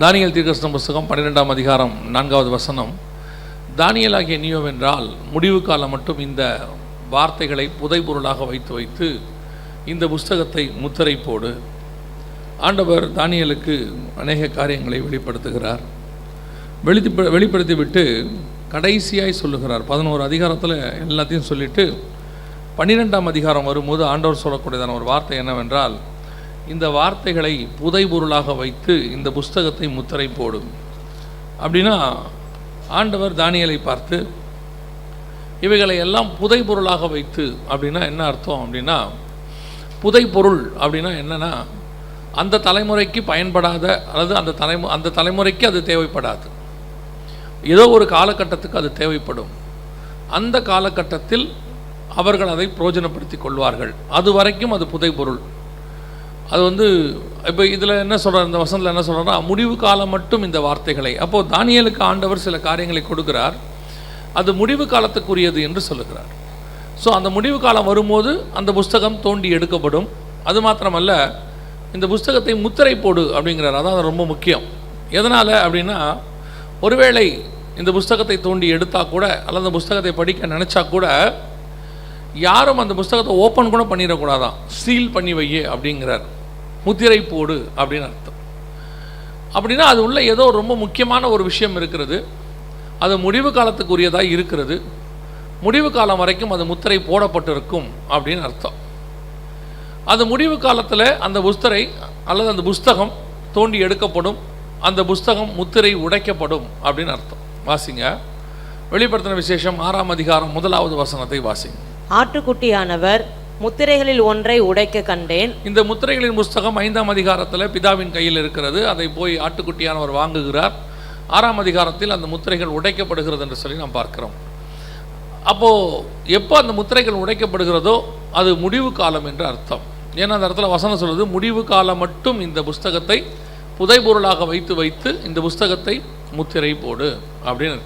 தானியேல் தீர்க்கதரிசன புஸ்தகம் 12ஆம் அதிகாரம் 4வது வசனம். தானியேலாகிய நீயோவென்றால் முடிவு காலம் மட்டும் இந்த வார்த்தைகளை புதைபொருளாக வைத்து இந்த புஸ்தகத்தை முத்திரை போடு. ஆண்டவர் தானியேலுக்கு அநேக காரியங்களை வெளிப்படுத்துகிறார். வெளிப்படுத்திவிட்டு கடைசியாய் சொல்லுகிறார். 11 அதிகாரத்தில் எல்லாத்தையும் சொல்லிவிட்டு 12ஆம் அதிகாரம் வரும்போது ஆண்டவர் சொல்லக்கூடியதான ஒரு வார்த்தை என்னவென்றால், இந்த வார்த்தைகளை புதைபொருளாக வைத்து இந்த புஸ்தகத்தை முத்திரை போடும். அப்படின்னா ஆண்டவர் தானியேலை பார்த்து இவைகளை எல்லாம் புதைபொருளாக வைத்து அப்படின்னா என்ன அர்த்தம் அப்படின்னா, புதைபொருள் அப்படின்னா என்னன்னா அந்த தலைமுறைக்கு பயன்படாத அல்லது அந்த தலைமுறைக்கு அது தேவைப்படாது. ஏதோ ஒரு காலகட்டத்துக்கு அது தேவைப்படும். அந்த காலகட்டத்தில் அவர்கள் அதை பிரயோஜனப்படுத்தி கொள்வார்கள். அது வரைக்கும் அது புதைபொருள். அது இப்போ இதில் என்ன சொல்கிறார், இந்த வசனத்தில் என்ன சொல்கிறாருன்னா, முடிவு காலம் மட்டும் இந்த வார்த்தைகளை. அப்போது தானியேலுக்கு ஆண்டவர் சில காரியங்களை கொடுக்கிறார். அது முடிவு காலத்துக்குரியது என்று சொல்லுகிறார். ஸோ அந்த முடிவு காலம் வரும்போது அந்த புஸ்தகம் தோண்டி எடுக்கப்படும். அது மாத்திரமல்ல, இந்த புஸ்தகத்தை முத்திரை போடு அப்படிங்கிறார். அதான் ரொம்ப முக்கியம். எதனால் அப்படின்னா, ஒருவேளை இந்த புஸ்தகத்தை தோண்டி எடுத்தால் கூட அல்லது அந்த புஸ்தகத்தை படிக்க நினச்சா கூட யாரும் அந்த புஸ்தகத்தை ஓப்பன் கூட பண்ணிடக்கூடாதான். சீல் பண்ணி வையே அப்படிங்கிறார். முத்திரை போடு அப்படின்னு அர்த்தம். அப்படின்னா அது உள்ள ஏதோ ரொம்ப முக்கியமான ஒரு விஷயம் இருக்கிறது. அது முடிவு காலத்துக்குரியதாக இருக்கிறது. முடிவு காலம் வரைக்கும் அது முத்திரை போடப்பட்டிருக்கும் அப்படின்னு அர்த்தம். அது முடிவு காலத்தில் அந்த புஸ்தரை அல்லது அந்த புஸ்தகம் தோண்டி எடுக்கப்படும். அந்த புஸ்தகம் முத்திரை உடைக்கப்படும் அப்படின்னு அர்த்தம். வாசிங்க, வெளிப்படுத்தின விசேஷம் 6ஆம் அதிகாரம் 1வது வசனத்தை வாசிங்க. ஆட்டுக்குட்டியானவர் முத்திரைகளில் ஒன்றை உடைக்க கண்டேன். இந்த முத்திரைகளின் புஸ்தகம் 5ஆம் அதிகாரத்தில் பிதாவின் கையில் இருக்கிறது. அதை போய் ஆட்டுக்குட்டியானவர் வாங்குகிறார். 6ஆம் அதிகாரத்தில் அந்த முத்திரைகள் உடைக்கப்படுகிறது என்று சொல்லி நாம் பார்க்கிறோம். அப்போது எப்போ அந்த முத்திரைகள் உடைக்கப்படுகிறதோ அது முடிவு காலம் என்று அர்த்தம். ஏன்னா அந்த இடத்துல வசனம் சொல்வது, முடிவு காலம் மட்டும் இந்த புஸ்தகத்தை புதைபொருளாக வைத்து இந்த புஸ்தகத்தை முத்திரை போடு அப்படின்னு.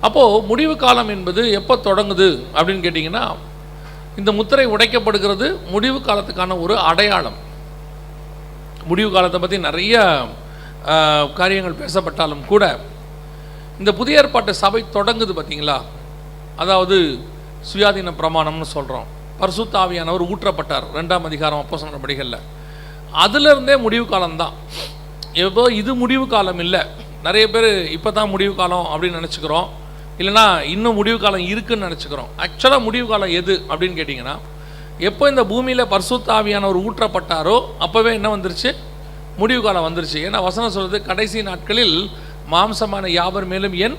அப்போது முடிவு காலம் என்பது எப்போ தொடங்குது அப்படின்னு கேட்டிங்கன்னா, இந்த முத்திரை உடைக்கப்படுகிறது முடிவு காலத்துக்கான ஒரு அடையாளம். முடிவு காலத்தை பற்றி நிறைய காரியங்கள் பேசப்பட்டாலும் கூட இந்த புதிய ஏற்பாட்டு சபை தொடங்குது பார்த்தீங்களா. அதாவது சுயாதீன பிரமாணம்னு சொல்கிறோம். பரிசுத்த ஆவியானவர் ஊற்றப்பட்டார் 2ஆம் அதிகாரம் அப்போஸ்தலர் நடபடிகளில். அதிலிருந்தே முடிவு காலம்தான். எப்போ இது முடிவு காலம் இல்லை. நிறைய பேர் இப்போ தான் முடிவு காலம் அப்படின்னு நினச்சிக்கிறோம். இல்லைனா இன்னும் முடிவு காலம் இருக்குதுன்னு நினச்சிக்கிறோம். ஆக்சுவலாக முடிவு காலம் எது அப்படின்னு கேட்டிங்கன்னா, எப்போ இந்த பூமியில் பரிசுத்த ஆவியானவர் ஊற்றப்பட்டாரோ அப்போவே என்ன வந்துருச்சு, முடிவு காலம் வந்துருச்சு. ஏன்னா வசனம் சொல்கிறது, கடைசி நாட்களில் மாம்சமான யாவர் மேலும் என்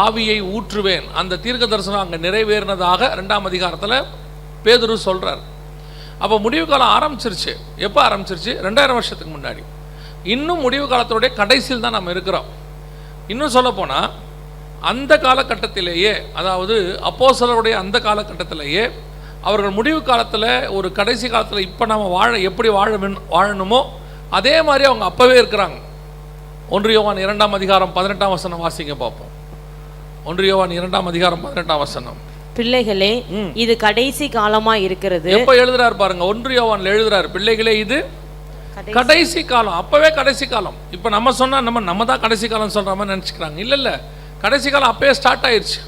ஆவியை ஊற்றுவேன். அந்த தீர்க்க தரிசனம் அங்கே நிறைவேறினதாக 2ஆம் அதிகாரத்தில் பேதுரு சொல்கிறார். அப்போ முடிவு காலம் ஆரம்பிச்சிருச்சு. எப்போ ஆரம்பிச்சிருச்சு? 2000 வருஷத்துக்கு முன்னாடி. இன்னும் முடிவு காலத்தோடைய கடைசியில் தான் நம்ம இருக்கிறோம். இன்னும் சொல்லப்போனால் அந்த காலகட்டத்திலேயே, அதாவது அப்போஸ்தலருடைய அந்த காலகட்டத்திலேயே அவர்கள் முடிவு காலத்தில் ஒரு கடைசி காலத்தில் இப்போ நம்ம எப்படி வாழணுமோ அதே மாதிரி அவங்க அப்போவே இருக்கிறாங்க. 1 யோவான் 2ஆம் அதிகாரம் 18ஆம் வசனம் வாசிங்க பார்ப்போம். 1 யோவான் 2ஆம் அதிகாரம் 18ஆம் வசனம். பிள்ளைகளே, இது கடைசி காலமாக இருக்கிறது. எப்போ எழுதுறாரு பாருங்க, 1 யோவான்ல எழுதுறாரு, பிள்ளைகளே இது கடைசி காலம். அப்பவே கடைசி காலம். இப்போ நம்ம சொன்னா நம்ம தான் கடைசி காலம் சொல்ற மாதிரி நினச்சிக்கிறாங்க. இல்லை, கடைசி காலம் அப்பயே ஸ்டார்ட் ஆயிடுச்சு.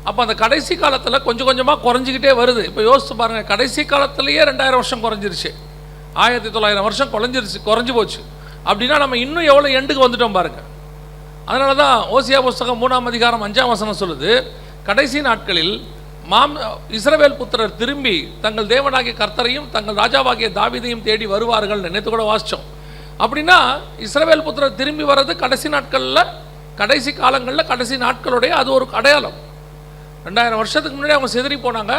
அப்போ அந்த கடைசி காலத்தில் கொஞ்சம் கொஞ்சமாக குறைஞ்சிக்கிட்டே வருது. இப்போ யோசிச்சு பாருங்க, கடைசி காலத்திலேயே 2000 வருஷம் குறைஞ்சிருச்சு, 1900 வருஷம் குறைஞ்சி போச்சு. அப்படின்னா நம்ம இன்னும் எவ்வளோ எண்டுக்கு வந்துட்டோம் பாருங்க. அதனால தான் ஓசியா புஸ்தகம் 3ஆம் அதிகாரம் 5ஆம் வசனம் சொல்லுது, கடைசி நாட்களில் இஸ்ரவேல் புத்திரர் திரும்பி தங்கள் தேவனாகிய கர்த்தரையும் தங்கள் ராஜாவாகிய தாவீதையும் தேடி வருவார்கள். நேற்று கூட வாசித்தோம். அப்படின்னா இஸ்ரவேல் புத்திரர் திரும்பி வர்றது கடைசி நாட்களில், கடைசி காலங்களில், கடைசி நாட்களுடைய அது ஒரு அடையாளம். 2000 வருஷத்துக்கு முன்னாடி அவங்க சிதறி போனாங்க,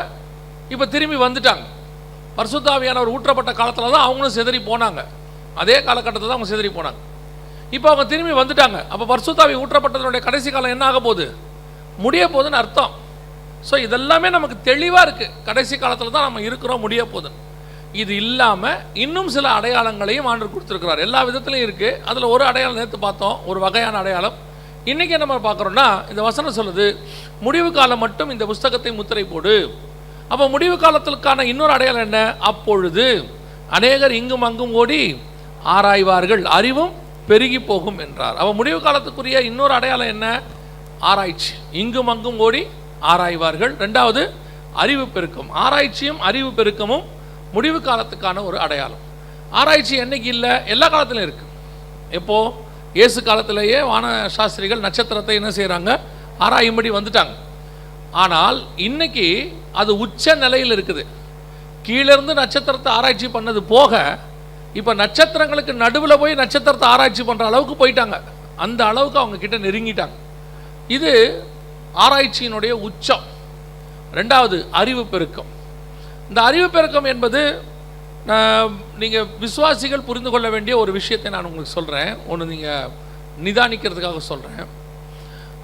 இப்போ திரும்பி வந்துட்டாங்க. பரிசுத்த ஆவியானவர் ஊற்றப்பட்ட காலத்தில் தான் அவங்களும் சிதறி போனாங்க. அதே காலகட்டத்தில் தான் அவங்க சிதறி போனாங்க. இப்போ அவங்க திரும்பி வந்துட்டாங்க. அப்போ பரிசுத்த ஆவி ஊற்றப்பட்டதனுடைய கடைசி காலம் என்ன ஆக போகுது, முடிய போகுதுன்னு அர்த்தம். ஸோ இதெல்லாமே நமக்கு தெளிவாக இருக்குது. கடைசி காலத்தில் தான் நம்ம இருக்கிறோம், முடிய போகுது. இது இல்லாமல் இன்னும் சில அடையாளங்களையும் ஆண்டவர் கொடுத்துருக்கிறார். எல்லா விதத்துலையும் இருக்குது. அதில் ஒரு அடையாளம் நேற்று பார்த்தோம், ஒரு வகையான அடையாளம். இன்றைக்கி என்ன பார்க்குறோன்னா, இந்த வசனம் சொல்லுது, முடிவு காலம் மட்டும் இந்த புஸ்தகத்தை முத்திரை போடு. அப்போ முடிவு காலத்திற்கான இன்னொரு அடையாளம் என்ன, அப்பொழுது அநேகர் இங்கும் அங்கும் ஓடி ஆராய்வார்கள், அறிவும் பெருகி போகும் என்றார். அவன் முடிவு காலத்துக்குரிய இன்னொரு அடையாளம் என்ன? ஆராய்ச்சி. இங்கும் அங்கும் ஓடி ஆராய்வார்கள். ரெண்டாவது அறிவு பெருக்கம். ஆராய்ச்சியும் அறிவு பெருக்கமும் முடிவு காலத்துக்கான ஒரு அடையாளம். ஆராய்ச்சி என்னைக்கு இல்லை? எல்லா காலத்திலும் இருக்கு. எப்போ? இயேசு காலத்திலேயே வான சாஸ்திரிகள் நட்சத்திரத்தை என்ன செய்கிறாங்க? ஆராயும்படி வந்துட்டாங்க. ஆனால் இன்னைக்கு அது உச்ச நிலையில் இருக்குது. கீழிருந்து நட்சத்திரத்தை ஆராய்ச்சி பண்ணது போக இப்போ நட்சத்திரங்களுக்கு நடுவில் போய் நட்சத்திரத்தை ஆராய்ச்சி பண்ணுற அளவுக்கு போயிட்டாங்க. அந்த அளவுக்கு அவங்க கிட்ட நெருங்கிட்டாங்க. இது ஆராய்ச்சியினுடைய உச்சம். ரெண்டாவது அறிவு பெருக்கம். இந்த அறிவு பெருக்கம் என்பது நீங்கள் விசுவாசிகள் புரிந்து கொள்ள வேண்டிய ஒரு விஷயத்தை நான் உங்களுக்கு சொல்கிறேன். ஒன்று நீங்கள் நிதானிக்கிறதுக்காக சொல்கிறேன்.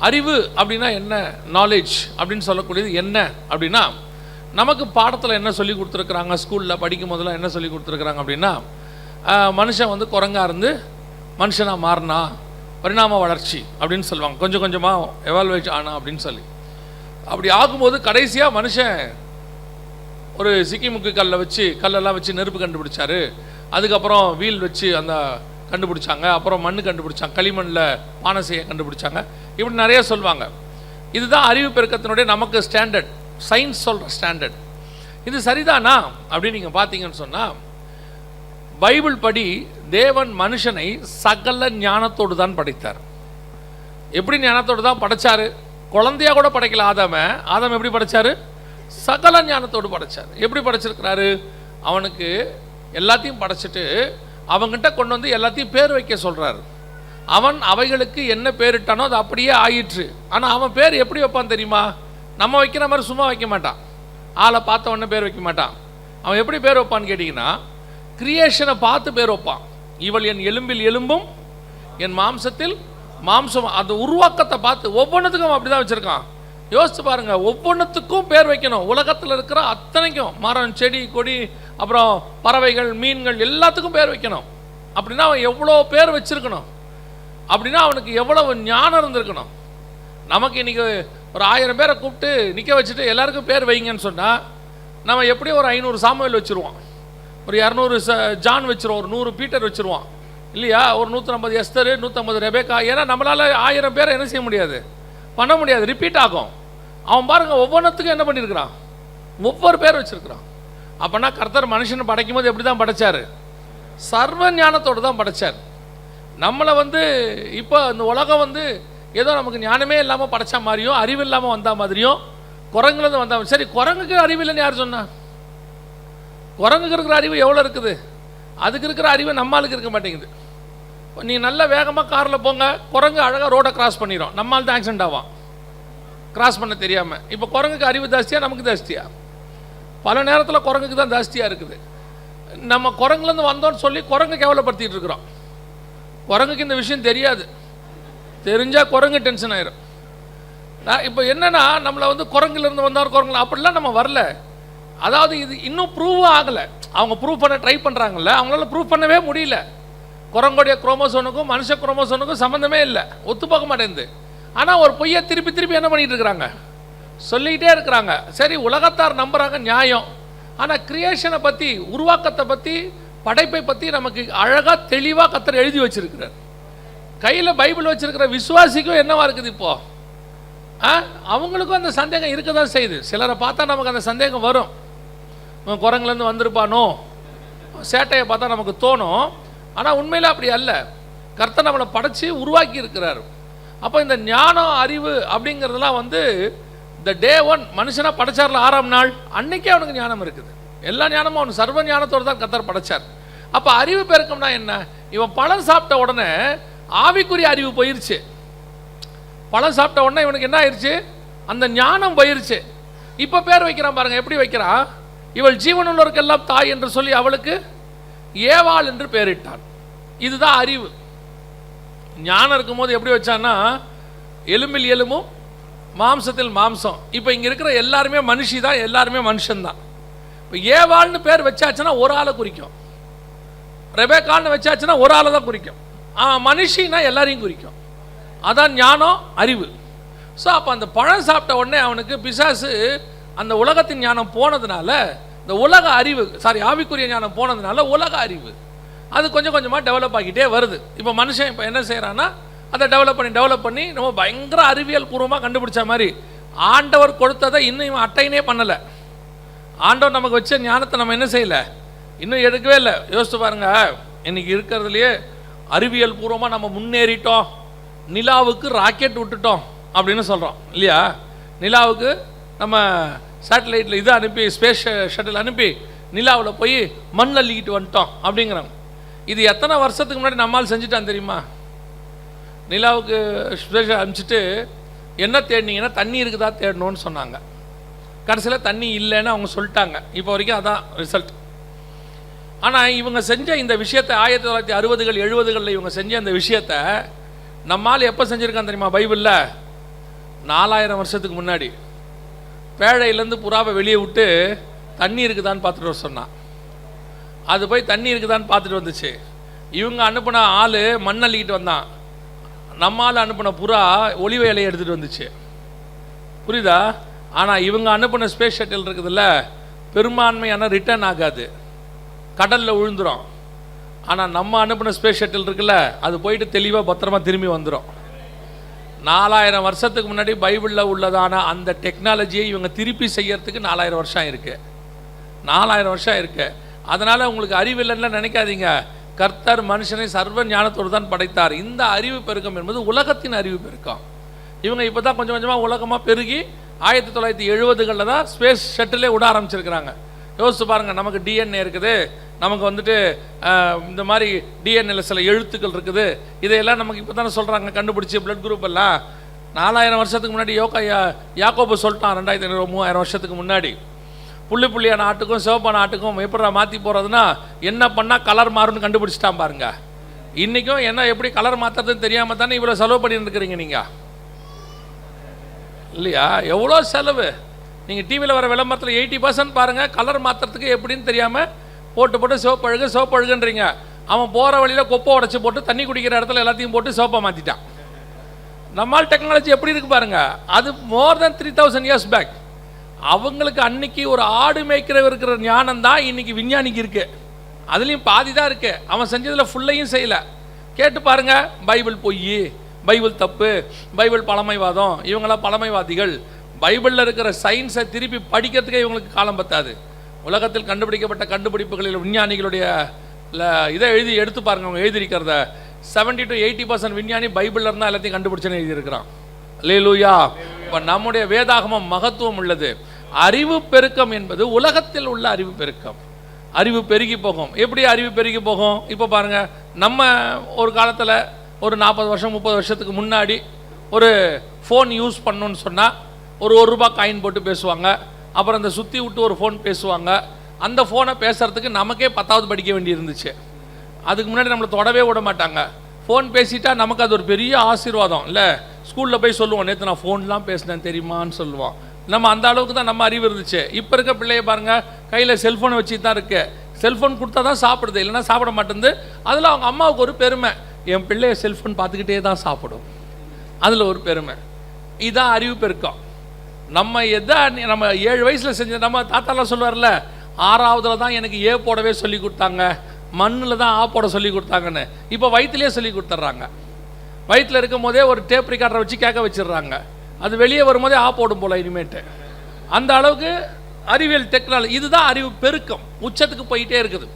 அறிவு அப்படின்னா என்ன? நாலேஜ் அப்படின்னு சொல்லக்கூடியது என்ன அப்படின்னா, நமக்கு பாடத்தில் என்ன சொல்லி கொடுத்துருக்குறாங்க, ஸ்கூலில் படிக்கும் போதெல்லாம் என்ன சொல்லி கொடுத்துருக்குறாங்க அப்படின்னா, மனுஷன் வந்து குரங்காக இருந்து மனுஷனாக மாறினா பரிணாம வளர்ச்சி அப்படின்னு சொல்லுவாங்க. கொஞ்சம் கொஞ்சமாக எவால்வேட் ஆனா அப்படின்னு சொல்லி. அப்படி ஆகும்போது கடைசியாக மனுஷன் ஒரு சிக்கிமுக்கு கல்லெல்லாம் வச்சு நெருப்பு கண்டுபிடிச்சாரு. அதுக்கப்புறம் வீல் வச்சு அந்த கண்டுபிடிச்சாங்க. அப்புறம் மண் கண்டுபிடிச்சாங்க. களிமண்ணில் பானை செய்ய கண்டுபிடிச்சாங்க. இப்படி நிறைய சொல்லுவாங்க. இதுதான் அறிவு பெருக்கத்தினுடைய நமக்கு ஸ்டாண்டர்ட், சயின்ஸ் சொல்கிற ஸ்டாண்டர்ட். இது சரிதானா அப்படின்னு நீங்கள் பார்த்தீங்கன்னு சொன்னால், பைபிள் படி தேவன் மனுஷனை சகல ஞானத்தோடு தான் படைத்தார். எப்படி ஞானத்தோடு தான் படைச்சாரு? குழந்தையா கூட படைக்கல ஆதாம் எப்படி படைச்சாரு? சகல ஞானத்தோடு படைச்சார். எப்படி படைச்சிருக்கிறாரு? அவனுக்கு எல்லாத்தையும் படைச்சிட்டு அவங்கிட்ட கொண்டு வந்து எல்லாத்தையும் பேர் வைக்க சொல்கிறாரு. அவன் அவைகளுக்கு என்ன பேரிட்டானோ அது அப்படியே ஆயிற்று. ஆனால் அவன் பேர் எப்படி வைப்பான் தெரியுமா? நம்ம வைக்கிற மாதிரி சும்மா வைக்க மாட்டான். ஆளை பார்த்த உடனே பேர் வைக்க மாட்டான். அவன் எப்படி பேர் வைப்பான்னு கேட்டிங்கன்னா, கிரியேஷனை பார்த்து பேர் வைப்பான். இவள் என் எலும்பில் எலும்பும் என் மாம்சத்தில் மாம்சம். அந்த உருவாக்கத்தை பார்த்து ஒவ்வொன்றுத்துக்கும் அப்படி தான் வச்சுருக்கான். யோசிச்சு பாருங்க, ஒவ்வொன்றுத்துக்கும் பேர் வைக்கணும். உலகத்தில் இருக்கிற அத்தனைக்கும், மரம், செடி, கொடி, அப்புறம் பறவைகள், மீன்கள், எல்லாத்துக்கும் பேர் வைக்கணும். அப்படின்னா அவன் எவ்வளோ பேர் வச்சிருக்கணும்? அப்படின்னா அவனுக்கு எவ்வளவு ஞானம் இருந்திருக்கணும்? நமக்கு இன்றைக்கி ஒரு 1000 பேரை கூப்பிட்டு நிற்க வச்சுட்டு எல்லாருக்கும் பேர் வைங்கன்னு சொன்னால், நம்ம எப்படியும் ஒரு 500 சாமுவேல் வச்சுருவோம், ஒரு 200 ஜான் வச்சுருவோம், ஒரு 100 பீட்டர் வச்சுருவோம் இல்லையா? ஒரு 150 எஸ்தர், 150 ரெபேக்கா. ஏன்னா நம்மளால் 1000 பேரை என்ன செய்ய முடியாது, பண்ண முடியாது, ரிப்பீட் ஆகும். அவன் பாருங்கள் ஒவ்வொன்றுத்துக்கும் என்ன பண்ணியிருக்கிறான், ஒவ்வொரு பேர் வச்சுருக்கிறான். அப்போனா கர்த்தர் மனுஷனை படைக்கும் போது எப்படி தான் படைச்சார்? சர்வ ஞானத்தோடு தான் படைச்சார். நம்மளை இப்போ இந்த உலகம் ஏதோ நமக்கு ஞானமே இல்லாமல் படைச்ச மாதிரியும் அறிவு இல்லாமல் வந்த மாதிரியும் குரங்குலேருந்து வந்தா. சரி, குரங்குக்கு அறிவு இல்லைன்னு யார் சொன்னா? குரங்குக்கு இருக்கிற அறிவு எவ்வளோ இருக்குது? அதுக்கு இருக்கிற அறிவு நம்மளுக்கு இருக்க மாட்டேங்குது. நீ நல்ல வேகமாக காரில் போங்க, குரங்கு அழகாக ரோடை கிராஸ் பண்ணிடும். நம்மால் தான் ஆக்சிடென்ட் ஆகும் கிராஸ் பண்ண தெரியாமல். இப்போ குரங்குக்கு அறிவு ஜாஸ்தியாக நமக்கு ஜாஸ்தியாக? பல நேரத்தில் குரங்குக்கு தான் ஜாஸ்தியாக இருக்குது. நம்ம குரங்குலேருந்து வந்தோன்னு சொல்லி குரங்கு கேவலப்படுத்திகிட்டு இருக்கிறோம். குரங்குக்கு இந்த விஷயம் தெரியாது. தெரிஞ்சால் குரங்கு டென்ஷன் ஆயிரும். இப்போ என்னென்னா, நம்மளை குரங்குலேருந்து வந்தார் குரங்குல அப்படிலாம் நம்ம வரல. அதாவது இது இன்னும் ப்ரூவும் ஆகலை. அவங்க ப்ரூவ் பண்ண ட்ரை பண்ணுறாங்கல்ல, அவங்களால ப்ரூவ் பண்ணவே முடியல. குரங்குடைய குரோமோசோனுக்கும் மனுஷ குரோமோசோனுக்கும் சம்மந்தமே இல்லை, ஒத்து போக மாட்டேங்குது. ஆனால் ஒரு பொய்யை திருப்பி திருப்பி என்ன பண்ணிகிட்டு இருக்கிறாங்க, சொல்லிக்கிட்டே இருக்கிறாங்க. சரி, உலகத்தார் நம்புகிறாங்க, நியாயம். ஆனால் கிரியேஷனை பற்றி, உருவாக்கத்தை பற்றி, படைப்பை பற்றி நமக்கு அழகாக தெளிவாக கர்த்தர் எழுதி வச்சிருக்கிறார். கையில் பைபிள் வச்சிருக்கிற விசுவாசிக்கும் என்னவா இருக்குது இப்போது? அவங்களுக்கும் அந்த சந்தேகம் இருக்க தான் செய்யுது. சிலரை பார்த்தா நமக்கு அந்த சந்தேகம் வரும். குரங்குலேருந்து வந்திருப்பானோ, சேட்டையை பார்த்தா நமக்கு தோணும். ஆனால் உண்மையில் அப்படி அல்ல. கர்த்தர் நம்மளை படைச்சி உருவாக்கி இருக்கிறார். அப்போ இந்த ஞானம், அறிவு அப்படிங்கிறதுலாம் இந்த டே 1 மனுஷனாக படைச்சார்ல 6ஆம் நாள் அன்னைக்கே அவனுக்கு ஞானம் இருக்குது. எல்லா ஞானமும் அவனுக்கு சர்வ ஞானத்தோடு தான் கர்த்தர் படைச்சார். அப்போ அறிவு பெருக்கம்னா என்ன? இவன் பழம் சாப்பிட்ட உடனே ஆவிக்குரிய அறிவு போயிருச்சு. பழம் சாப்பிட்ட உடனே இவனுக்கு என்ன ஆயிடுச்சு? அந்த ஞானம் போயிருச்சு. இப்போ பேர் வைக்கிறான் பாருங்க, எப்படி வைக்கிறான்? இவள் ஜீவனுள்ளவருக்கெல்லாம் தாய் என்று சொல்லி அவளுக்கு ஏவாள் என்று பெயரிட்டான். இதுதான் அறிவு. ஞானம் இருக்கும்போது எப்படி வச்சான்னா, எலும்பில் எலும்பும் மாம்சத்தில் மாம்சம். இப்போ இங்கே இருக்கிற எல்லாருமே மனுஷி தான், எல்லாருமே மனுஷன்தான். இப்போ ஏவாள்னு பேர் வச்சாச்சுன்னா ஒரு ஆளை குறிக்கும், ரெபேக்கால்னு வச்சாச்சுன்னா ஒரு ஆளை தான் குறிக்கும், மனுஷின்னா எல்லாரையும் குறிக்கும். அதான் ஞானம், அறிவு. ஸோ அப்போ அந்த பழம் சாப்பிட்ட உடனே அவனுக்கு பிசாசு அந்த உலகத்தின் ஞானம் போனதுனால, இந்த உலக அறிவு, ஆவிக்குரிய ஞானம் போனதுனால உலக அறிவு. அது கொஞ்சம் கொஞ்சமாக டெவலப் ஆகிட்டே வருது. இப்போ மனுஷன் இப்போ என்ன செய்கிறான்னா அதை டெவலப் பண்ணி நம்ம பயங்கர அறிவியல் பூர்வமாக கண்டுபிடிச்ச மாதிரி ஆண்டவர் கொடுத்ததை இன்னும் இவன் அட்டைனே பண்ணலை. ஆண்டவர் நமக்கு வச்ச ஞானத்தை நம்ம என்ன செய்யலை, இன்னும் எடுக்கவே இல்லை. யோசித்து பாருங்கள், இன்றைக்கி இருக்கிறதுலையே அறிவியல் பூர்வமாக நம்ம முன்னேறிட்டோம், நிலாவுக்கு ராக்கெட் விட்டுட்டோம் அப்படின்னு சொல்கிறோம் இல்லையா? நிலாவுக்கு நம்ம சேட்டலைட்டில் இதை அனுப்பி ஸ்பேஸ் ஷட்டில் அனுப்பி நிலாவில் போய் மண் அள்ளிக்கிட்டு வந்துட்டோம் அப்படிங்கிறாங்க. இது எத்தனை வருஷத்துக்கு முன்னாடி நம்மால் செஞ்சுட்டான் தெரியுமா? நிலாவுக்கு ஸ்பேஸ் அனுப்பிச்சிட்டு என்ன தேடினீங்கன்னா தண்ணி இருக்குதா தேடணும்னு சொன்னாங்க. கடைசியில் தண்ணி இல்லைன்னு அவங்க சொல்லிட்டாங்க. இப்போ வரைக்கும் அதான் ரிசல்ட். ஆனால் இவங்க செஞ்ச இந்த விஷயத்தை 1960கள் 70களில் இவங்க செஞ்ச இந்த விஷயத்தை நம்மால் எப்போ செஞ்சுருக்கான் தெரியுமா? பைபிளில் 4000 வருஷத்துக்கு முன்னாடி பேழையிலேருந்து புறாவை வெளியே விட்டு தண்ணி இருக்குதான்னு பார்த்துட்டு வர சொன்னான். அது போய் தண்ணி இருக்குதான்னு பார்த்துட்டு வந்துச்சு. இவங்க அனுப்பின ஆள் மண் அள்ளிக்கிட்டு வந்தான். நம்மால் அனுப்பின புறா ஒலிவ இலையை எடுத்துகிட்டு வந்துச்சு. புரியுதா? ஆனால் இவங்க அனுப்பின ஸ்பேஸ் ஷட்டில் இருக்குதுல்ல, பெரும்பான்மையான ரிட்டர்ன் ஆகாது, கடலில் விழுந்துடும். ஆனால் நம்ம அனுப்பின ஸ்பேஸ் ஷட்டில் இருக்குல்ல, அது போயிட்டு தெளிவாக பத்திரமா திரும்பி வந்துடும். 4000 வருஷத்துக்கு முன்னாடி பைபிளில் உள்ளதான அந்த டெக்னாலஜியை இவங்க திருப்பி செய்யறதுக்கு 4000 வருஷம் இருக்குது. 4000 வருஷம் இருக்குது. அதனால் உங்களுக்கு அறிவில்லைன்னு நினைக்காதீங்க. கர்த்தர் மனுஷனை சர்வ ஞானத்தோடு தான் படைத்தார். இந்த அறிவு பெருக்கம் என்பது உலகத்தின் அறிவு பெருக்கம். இவங்க இப்போ தான் கொஞ்சம் கொஞ்சமாக உலகமாக பெருகி 1970களில் தான் ஸ்பேஸ் ஷட்டிலே விட ஆரம்பிச்சிருக்கிறாங்க. யோசிச்சு பாருங்கள், நமக்கு டிஎன்ஏ இருக்குது, நமக்கு வந்துட்டு இந்த மாதிரி டிஎன்ஏல சில எழுத்துக்கள் இருக்குது. இதையெல்லாம் நமக்கு இப்போ தானே சொல்கிறாங்க கண்டுபிடிச்சி பிளட் குரூப் எல்லாம். 4000 வருஷத்துக்கு முன்னாடி யாக்கோபு சொல்லிட்டான் 2500-3000 வருஷத்துக்கு முன்னாடி. புள்ளியான ஆட்டுக்கும் சிவப்பான ஆட்டுக்கும் எப்படி மாற்றி போகிறதுனா என்ன பண்ணால் கலர் மாறும்னு கண்டுபிடிச்சிட்டான் பாருங்க. இன்றைக்கும் என்ன எப்படி கலர் மாற்றுறதுன்னு தெரியாமல் தானே இவ்வளோ செலவு பண்ணிட்டு இருக்கிறீங்க நீங்கள் இல்லையா? எவ்வளோ செலவு. நீங்கள் டிவியில் வர விளம்பரத்தில் 80% பாருங்கள், கலர் மாற்றுறதுக்கு எப்படின்னு தெரியாமல் போட்டு சிவப்பழுகுன்றீங்க. அவன் போகிற வழியில் கொப்பை உடச்சி போட்டு தண்ணி குடிக்கிற இடத்துல எல்லாத்தையும் போட்டு சிவப்பை மாற்றிட்டான். நம்மால் டெக்னாலஜி எப்படி இருக்கு பாருங்கள். அது மோர் தென் 3000 இயர்ஸ் பேக். அவங்களுக்கு அன்னைக்கு ஒரு ஆடு மேய்க்கிற இருக்கிற ஞானம் தான் இன்னைக்கு விஞ்ஞானிக்கு இருக்கு. அதுலேயும் பாதி தான் இருக்கு. அவன் செஞ்சதில் ஃபுல்லையும் செய்யலை. கேட்டு பாருங்க, பைபிள் பொய், பைபிள் தப்பு, பைபிள் பழமைவாதம், இவங்களாம் பழமைவாதிகள். பைபிளில் இருக்கிற சயின்ஸை திருப்பி படிக்கிறதுக்கே இவங்களுக்கு காலம் பத்தாது. உலகத்தில் கண்டுபிடிக்கப்பட்ட கண்டுபிடிப்புகளில் விஞ்ஞானிகளுடைய இதை எடுத்து பாருங்க. அவங்க எழுதியிருக்கிறத 70 to 80% விஞ்ஞானி பைபிளில் இருந்தால் எல்லாத்தையும் கண்டுபிடிச்சுன்னு எழுதியிருக்கிறான். அல்லேலூயா. இப்போ நம்முடைய வேதாகமம் மகத்துவம் உள்ளது. அறிவு பெருக்கம் என்பது உலகத்தில் உள்ள அறிவு பெருக்கம். அறிவு பெருகி போகும். எப்படி அறிவு பெருகி போகும்? இப்போ பாருங்கள், நம்ம ஒரு காலத்தில் ஒரு 40 வருஷம் 30 வருஷத்துக்கு முன்னாடி ஒரு ஃபோன் யூஸ் பண்ணணுன்னு சொன்னால் ஒரு ₹1 காயின் போட்டு பேசுவாங்க. அப்புறம் அந்த சுற்றி விட்டு ஒரு ஃபோன் பேசுவாங்க. அந்த ஃபோனை பேசுகிறதுக்கு நமக்கே 10வது படிக்க வேண்டி இருந்துச்சு. அதுக்கு முன்னாடி நம்மளை தொடவே விட மாட்டாங்க. ஃபோன் பேசிட்டா நமக்கு அது ஒரு பெரிய ஆசீர்வாதம் இல்லை? ஸ்கூலில் போய் சொல்லுவோம், நேற்று நான் ஃபோன்லாம் பேசினேன் தெரியுமான்னு சொல்லுவோம். நம்ம அந்த அளவுக்கு தான் நம்ம அறிவு இருந்துச்சு. இப்போ இருக்க பிள்ளைய பாருங்கள், கையில் செல்ஃபோனை வச்சு தான் இருக்கு. செல்ஃபோன் கொடுத்தா தான் சாப்பிடுது, இல்லைன்னா சாப்பிட மாட்டேங்குது. அதில் அவங்க அம்மாவுக்கு ஒரு பெருமை, என் பிள்ளைய செல்ஃபோன் பார்த்துக்கிட்டே தான் சாப்பிடும். அதில் ஒரு பெருமை. இதுதான் அறிவு பெருக்கம். நம்ம நம்ம 7 வயசில் செஞ்ச நம்ம தாத்தாலாம் சொல்லுவார்ல, 6ஆவதுல தான் எனக்கு ஏ போடவே சொல்லி கொடுத்தாங்க, மண்ணில் தான் ஆ போட சொல்லி கொடுத்தாங்கன்னு. இப்போ வயிற்றுலேயே சொல்லி கொடுத்துட்றாங்க. வயிற்றில் இருக்கும் போதே ஒரு டேப் ரிகார்டரை வச்சு கேட்க வச்சிடுறாங்க. அது வெளியே வரும்போதே ஆ போடும் போல் இனிமேட்டு. அந்த அளவுக்கு அறிவியல் டெக்னாலஜி. இதுதான் அறிவு பெருக்கம், உச்சத்துக்கு போயிட்டே இருக்குது.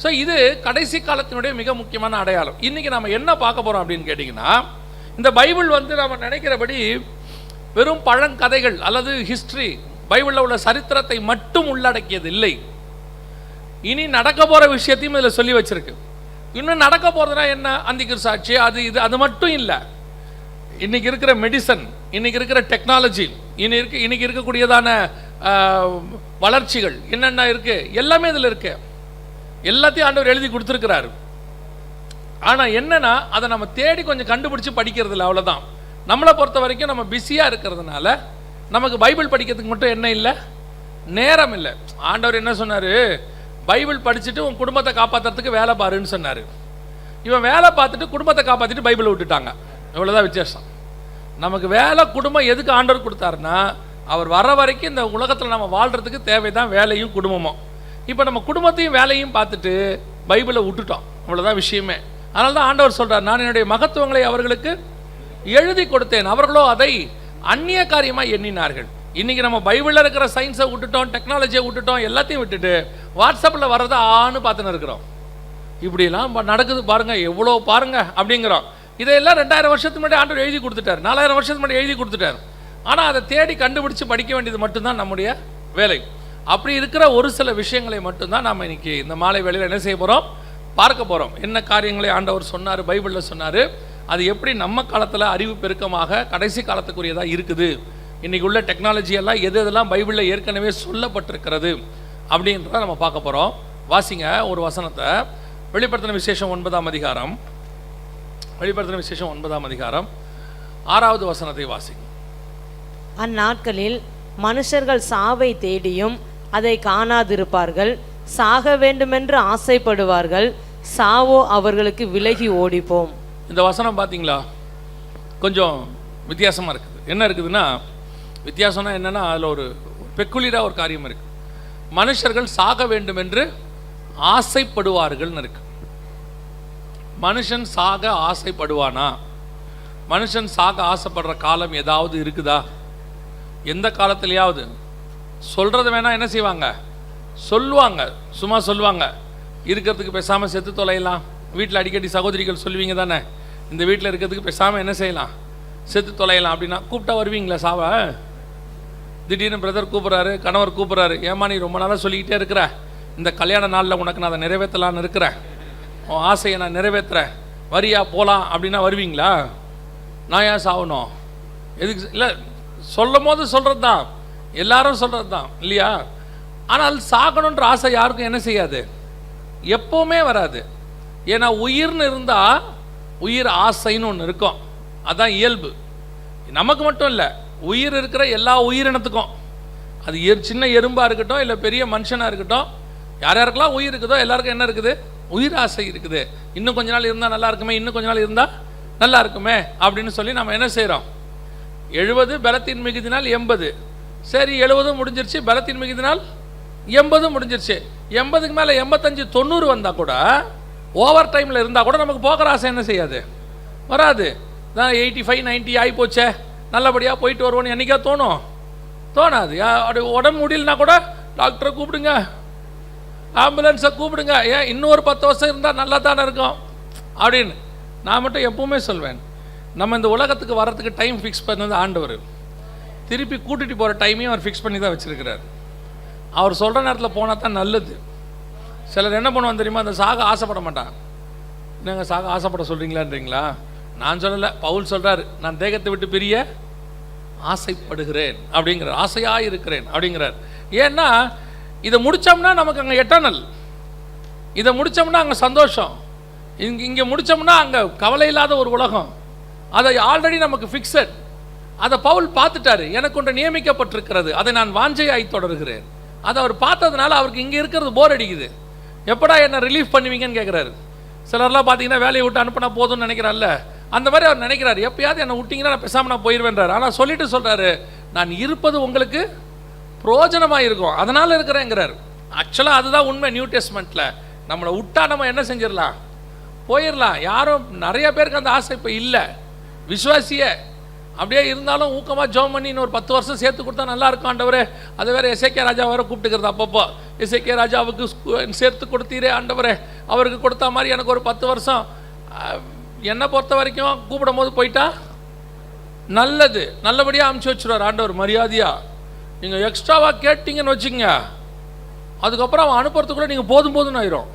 ஸோ இது கடைசி காலத்தினுடைய மிக முக்கியமான அடையாளம். இன்றைக்கி நம்ம என்ன பார்க்க போகிறோம் அப்படின்னு கேட்டிங்கன்னா, இந்த பைபிள் நம்ம நினைக்கிறபடி வெறும் பழங்கதைகள் அல்லது ஹிஸ்ட்ரி, பைபிளில் உள்ள சரித்திரத்தை மட்டும் உள்ளடக்கியது இல்லை. இனி நடக்க போகிற விஷயத்தையும் இதில் சொல்லி வச்சிருக்கு. இன்னும் நடக்க போகிறதுனா என்ன? அந்திகிறிஸ்து சாட்சி, அது இது, அது மட்டும் இல்லை. இன்றைக்கி இருக்கிற மெடிசன், இன்றைக்கி இருக்கிற டெக்னாலஜி, இன்றைக்கி இருக்கக்கூடியதான வளர்ச்சிகள் என்னென்ன இருக்குது எல்லாமே இதில் இருக்குது. எல்லாத்தையும் ஆண்டவர் எழுதி கொடுத்துருக்கிறாரு. ஆனால் என்னென்னா அதை நம்ம தேடி கொஞ்சம் கண்டுபிடிச்சி படிக்கிறது இல்லை, அவ்வளோதான். நம்மளை பொறுத்த வரைக்கும் நம்ம பிஸியாக இருக்கிறதுனால நமக்கு பைபிள் படிக்கிறதுக்கு மட்டும் என்ன இல்லை, நேரம் இல்லை. ஆண்டவர் என்ன சொன்னார்? பைபிள் படிச்சுட்டு உன் குடும்பத்தை காப்பாற்றுறதுக்கு வேலை பாருன்னு சொன்னார். இவன் வேலை பார்த்துட்டு குடும்பத்தை காப்பாற்றிட்டு பைபிளை விட்டுட்டாங்க. இவ்வளோதான் வித்தியாசம். நமக்கு வேலை குடும்பம் எதுக்கு ஆண்டவர் கொடுத்தாருன்னா, அவர் வர வரைக்கும் இந்த உலகத்தில் நம்ம வாழ்கிறதுக்கு தேவைதான் வேலையும் குடும்பமும். இப்போ நம்ம குடும்பத்தையும் வேலையும் பார்த்துட்டு பைபிளை விட்டுட்டோம். அவ்வளோதான் விஷயமே. அதனால தான் ஆண்டவர் சொல்கிறார், நான் என்னுடைய மகத்துவங்களை அவர்களுக்கு எழுதி கொடுத்தேன், அவர்களோ அதை அந்நிய காரியமாக எண்ணினார்கள். இன்றைக்கி நம்ம பைபிளில் இருக்கிற சயின்ஸை விட்டுட்டோம், டெக்னாலஜியை விட்டுட்டோம், எல்லாத்தையும் விட்டுட்டு வாட்ஸ்அப்பில் வர்றதை ஆன்னு பார்த்துன்னு இருக்கிறோம். இப்படிலாம் நடக்குது பாருங்கள், எவ்வளோ பாருங்கள் அப்படிங்கிறோம். இதையெல்லாம் 2000 வருஷத்துக்கு முன்னாடி ஆண்டவர் எழுதி கொடுத்துட்டார், 4000 வருஷத்துக்கு முன்னாடி எழுதி கொடுத்துட்டார். ஆனால் அதை தேடி கண்டுபிடிச்சு படிக்க வேண்டியது மட்டும்தான் நம்முடைய வேலை. அப்படி இருக்கிற ஒரு சில விஷயங்களை மட்டும்தான் நாம் இன்னைக்கு இந்த மாலை வேளையில் என்ன செய்ய போகிறோம், பார்க்க போகிறோம். என்ன காரியங்களை ஆண்டவர் சொன்னார், பைபிளில் சொன்னார், அது எப்படி நம்ம காலத்தில் அறிவு பெருக்கமாக கடைசி காலத்துக்குரியதாக இருக்குது, இன்றைக்கி உள்ள டெக்னாலஜி எல்லாம் எது எதெல்லாம் பைபிளில் ஏற்கனவே சொல்லப்பட்டிருக்கிறது அப்படின்றத நம்ம பார்க்க போகிறோம். வாசிங்க ஒரு வசனத்தை, வெளிப்படுத்தின விசேஷம் 9ஆம் அதிகாரம், வெளிப்படுத்தின விசேஷம் 9ஆம் அதிகாரம் 6வது வசனத்தை வாசிங்க. அந்நாட்களில் மனுஷர்கள் சாவை தேடியும் அதை காணாதிருப்பார்கள், சாக வேண்டுமென்று ஆசைப்படுவார்கள், சாவோ அவர்களுக்கு விலகி ஓடிப்போம். இந்த வசனம் பார்த்தீங்களா, கொஞ்சம் வித்தியாசமாக இருக்குது. என்ன இருக்குதுன்னா, வித்தியாசம்னா என்னென்னா, அதில் ஒரு பெக்குலியராக ஒரு காரியம் இருக்குது. மனுஷர்கள் சாக வேண்டும் என்று ஆசைப்படுவார்கள்னு இருக்கு. மனுஷன் சாக ஆசைப்படுவானா? மனுஷன் சாக ஆசைப்படுற காலம் ஏதாவது இருக்குதா? எந்த காலத்துலையாவது? சொல்கிறது வேணால் என்ன செய்வாங்க, சொல்லுவாங்க, சும்மா சொல்லுவாங்க, இருக்கிறதுக்கு பேசாமல் செத்து தொலையலாம். வீட்டில் அடிக்கடி சகோதரிகள் சொல்லுவீங்க தானே, இந்த வீட்டில் இருக்கிறதுக்கு பேசாமல் என்ன செய்யலாம், செத்து தொலையலாம் அப்படின்னா. கூப்பிட்டா வருவீங்களா சாவ? திடீர்னு பிரதர் கூப்பிட்றாரு, கணவர் கூப்பிட்றாரு, ஏமா நீ ரொம்ப நாளாக சொல்லிக்கிட்டே இருக்கிற, இந்த கல்யாண நாளில் உனக்கு நான் அதை நிறைவேற்றலான்னு இருக்கிறேன், உன் ஆசையை நான் நிறைவேற்றுறேன், வரியா போகலாம் அப்படின்னா வருவீங்களா? நான் ஏன் சாகணும்? எதுக்கு? இல்லை, சொல்லும் போது சொல்கிறது தான், எல்லாரும் சொல்கிறது தான் இல்லையா? ஆனால் சாகணுன்ற ஆசை யாருக்கும் என்ன செய்யாது, எப்போவுமே வராது. ஏன்னா உயிர்னு இருந்தால் உயிர் ஆசைன்னு ஒன்று இருக்கும், அதுதான் இயல்பு. நமக்கு மட்டும் இல்லை, உயிர் இருக்கிற எல்லா உயிரினத்துக்கும், அது சின்ன எறும்பாக இருக்கட்டும் இல்லை பெரிய மனுஷனாக இருக்கட்டும், யார் யாருக்கெல்லாம் உயிர் இருக்குதோ எல்லாருக்கும் என்ன இருக்குது, உயிர் ஆசை இருக்குது. இன்னும் கொஞ்ச நாள் இருந்தால் நல்லா இருக்குமே, இன்னும் கொஞ்ச நாள் இருந்தால் நல்லா இருக்குமே அப்படின்னு சொல்லி நம்ம என்ன செய்கிறோம், 70 பலத்தின் மிகுதினால் 80, சரி 70 முடிஞ்சிருச்சு, பலத்தின் மிகுதினால் 80 முடிஞ்சிருச்சு. 80க்கு மேலே 85 90 வந்தால் கூட, ஓவர் டைமில் இருந்தால் கூட நமக்கு போகிற ஆசை என்ன செய்யாது, வராது. தான் 85 90 ஆகி போச்சே, நல்லபடியாக போயிட்டு வருவோன்னு என்றைக்கா தோணும்? தோணாது. அப்படி உடம்பு முடியலனா கூட டாக்டரை கூப்பிடுங்க, ஆம்புலன்ஸை கூப்பிடுங்க, ஏன் இன்னொரு 10 வருஷம் இருந்தால் நல்லா தானே இருக்கும் அப்படின்னு. நான் மட்டும் எப்பவுமே சொல்வேன், நம்ம இந்த உலகத்துக்கு வர்றதுக்கு டைம் ஃபிக்ஸ் பண்ணது ஆண்டவர், திருப்பி கூட்டிகிட்டு போகிற டைமையும் அவர் ஃபிக்ஸ் பண்ணி தான் வச்சுருக்கிறார். அவர் சொல்கிற நேரத்தில் போனால் தான் நல்லது. சிலர் என்ன பண்ணுவான் தெரியுமா, அந்த சாக ஆசைப்பட மாட்டான். என்னங்க சாக ஆசைப்பட சொல்கிறீங்களான்றீங்களா? நான் சொல்லலை, பவுல் சொல்கிறார், நான் தேகத்தை விட்டு பிரிய ஆசைப்படுகிறேன் அப்படிங்கிறார், ஆசையாக இருக்கிறேன் அப்படிங்கிறார். ஏன்னா இதை முடித்தோம்னா நமக்கு அங்கே எட்டர்னல், இதை முடித்தோம்னா அங்கே சந்தோஷம், இங்கே முடித்தோம்னா அங்கே கவலை இல்லாத ஒரு உலகம். அதை ஆல்ரெடி நமக்கு ஃபிக்ஸட், அதை பவுல் பார்த்துட்டாரு, எனக்கு ஒன்று நியமிக்கப்பட்டிருக்கிறது, அதை நான் வாஞ்சையாய் தொடர்கிறேன். அதை அவர் பார்த்ததுனால அவருக்கு இங்கே இருக்கிறது போர் அடிக்குது. எப்படா என்ன ரிலீஃப் பண்ணுவீங்கன்னு கேட்குறாரு. சிலர்லாம் பார்த்தீங்கன்னா வேலையை விட்டு அனுப்பினா போதும்னு நினைக்கிறார்ல, அந்த மாதிரி அவர் நினைக்கிறார், எப்பயாவது என்னை விட்டிங்கன்னா நான் பேசாமல் நான் போயிடுவேன்றார். ஆனால் சொல்லிட்டு சொல்கிறாரு, நான் இருப்பது உங்களுக்கு பிரயோஜனமாக இருக்கும், அதனால் இருக்கிறேங்கிறார். ஆக்சுவலாக அதுதான் உண்மை. நியூ டெஸ்ட்மெண்ட்டில் நம்மளை விட்டா நம்ம என்ன செஞ்சிடலாம், போயிடலாம். யாரும் நிறைய பேருக்கு அந்த ஆசை இப்போ இல்லை. விசுவாசியே அப்படியே இருந்தாலும் ஊக்கமாக ஜெபம் பண்ணி இன்னொரு 10 வருஷம் சேர்த்து கொடுத்தா நல்லா இருக்கும் ஆண்டவரே. அது வேறு எசேக்கியா ராஜா வேறு கூப்பிட்டுக்கிறது அப்பப்போ, எசேக்கியா ராஜாவுக்கு சேர்த்து கொடுத்தீரே ஆண்டவரே, அவருக்கு கொடுத்த மாதிரி எனக்கு ஒரு 10 வருஷம். என்னை பொறுத்த வரைக்கும் கூப்பிடும் போது போயிட்டா நல்லது, நல்லபடியாக அமுச்சு வச்சுருவார் ஆண்டவர் மரியாதையாக. நீங்கள் எக்ஸ்ட்ராவாக கேட்டிங்கன்னு வச்சுங்க, அதுக்கப்புறம் அவன் அனுப்புறதுக்குள்ளே நீங்கள் போதும் போதும்னு ஆயிரும்.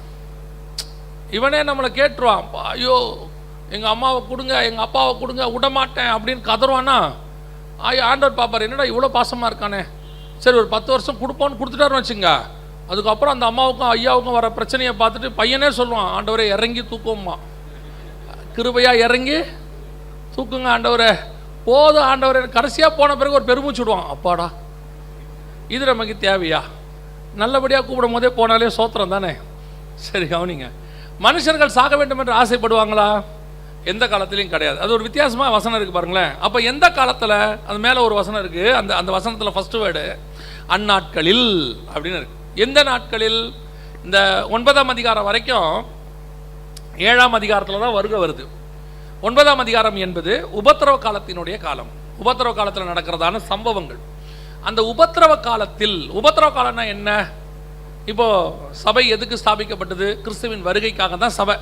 இவனே நம்மளை கேட்டுருவான், ஐயோ எங்கள் அம்மாவை கொடுங்க, எங்கள் அப்பாவை கொடுங்க, விடமாட்டேன் அப்படின்னு கதறுவானா, ஆண்டவர் பாப்பார், என்னடா இவ்வளோ பாசமாக இருக்கானே, சரி ஒரு 10 வருஷம் கொடுப்போன்னு கொடுத்துட்டாருன்னு வச்சுங்க. அதுக்கப்புறம் அந்த அம்மாவுக்கும் ஐயாவுக்கும் வர பிரச்சனையை பார்த்துட்டு பையனே சொல்லுவான், ஆண்டவரே இறங்கி தூக்குவோம்மா, கிருபையாக இறங்கி தூக்குங்க ஆண்டவரே, போதும் ஆண்டவரே. கடைசியாக போன பிறகு ஒரு பெருமூச்சு விடுவான், அப்பாடா இது நமக்கு தேவையா, நல்லபடியாக கூப்பிடும் போதே போனாலே சோத்திரம் தானே. சரி கவனிங்க, மனுஷர்கள் சாக வேண்டும் என்று ஆசைப்படுவாங்களா? எந்த காலத்துலையும் கிடையாது. அது ஒரு வித்தியாசமாக வசனம் இருக்குது பாருங்களேன். அப்போ எந்த காலத்தில், அது மேலே ஒரு வசனம் இருக்குது, அந்த வசனத்தில் ஃபஸ்ட்டு வேர்டு அந்நாட்களில் அப்படின்னு இருக்குது. எந்த நாட்களில்? இந்த 9ஆம் அதிகாரம் வரைக்கும் 7ஆம் அதிகாரத்தில் தான் வருகை வருது. 9ஆம் அதிகாரம் என்பது உபத்திரவ காலத்தினுடைய காலம். உபத்திரவ காலத்தில் நடக்கிறதான சம்பவங்கள். அந்த உபத்திரவ காலத்தில், உபத்திரவ காலம்னா என்ன? இப்போ சபை எதுக்கு ஸ்தாபிக்கப்பட்டது? கிறிஸ்துவின் வருகைக்காக தான் சபை.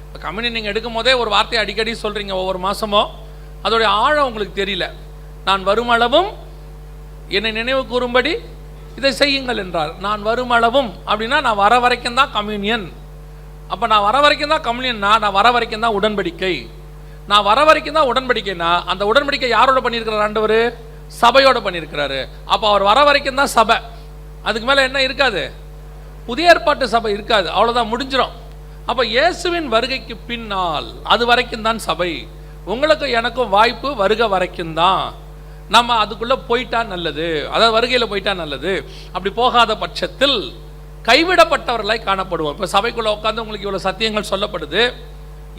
இப்போ கம்யூனியன் நீங்கள் எடுக்கும் போதே ஒரு வார்த்தையை அடிக்கடி சொல்கிறீங்க ஒவ்வொரு மாதமும். அதோடைய ஆழம் உங்களுக்கு தெரியல. நான் வருமளவும் என்னை நினைவு கூறும்படி இதை செய்யுங்கள் என்றார். நான் வருமளவும் அப்படின்னா நான் வர வரைக்கும் தான் கம்யூனியன். அப்போ நான் வர வரைக்கும் தான் கம்யூனியன்னா நான் வர வரைக்கும் தான் உடன்படிக்கை. நான் வர வரைக்கும் தான் உடன்படிக்கைன்னா அந்த உடன்படிக்கை யாரோட பண்ணியிருக்கிறார்? ஆண்டவர் சபையோட பண்ணியிருக்கிறாரு. அப்போ அவர் வர வரைக்கும் தான் சபை. அதுக்கு மேலே என்ன இருக்காது? புதிய ஏற்பாட்டு சபை இருக்காது. அவ்வளோதான், முடிஞ்சிடும். அப்போ இயேசுவின் வருகைக்கு பின்னால் அது வரைக்கும் தான் சபை. உங்களுக்கு எனக்கும் வாய்ப்பு வருகை வரைக்கும் தான். நம்ம அதுக்குள்ளே போயிட்டா நல்லது, அதாவது வருகையில் போயிட்டா நல்லது. அப்படி போகாத பட்சத்தில் கைவிடப்பட்டவர்களாய் காணப்படுவோம். இப்போ சபைக்குள்ளே உட்காந்து உங்களுக்கு இவ்வளோ சத்தியங்கள் சொல்லப்படுது.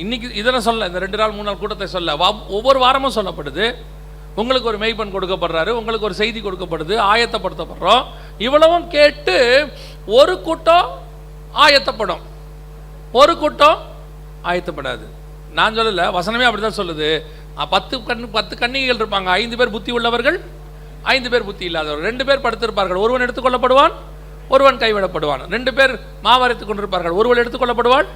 இன்னைக்கு இதனை சொல்ல, இந்த 2 நாள் 3 நாள் கூட்டத்தை சொல்ல, ஒவ்வொரு வாரமும் சொல்லப்படுது. உங்களுக்கு ஒரு மெய்ப்பன் கொடுக்கப்படுறாரு, உங்களுக்கு ஒரு செய்தி கொடுக்கப்படுது, ஆயத்தப்படுத்தப்படுறோம். இவ்வளவும் கேட்டு ஒரு கூட்டம் ஆயத்தப்படும், ஒரு கூட்டம் ஆயத்தப்படாது. நான் சொல்லலை, வசனமே அப்படி தான் சொல்லுது. 10 கன்னிகைகள் இருப்பாங்க. 5 பேர் புத்தி உள்ளவர்கள், 5 பேர் புத்தி இல்லாதவர்கள். 2 பேர் படுத்திருப்பார்கள், ஒருவன் எடுத்துக்கொள்ளப்படுவான், ஒருவன் கைவிடப்படுவான். 2 பேர் மாவரைத்துக் கொண்டிருப்பார்கள், ஒருவன் எடுத்துக்கொள்ளப்படுவாள்.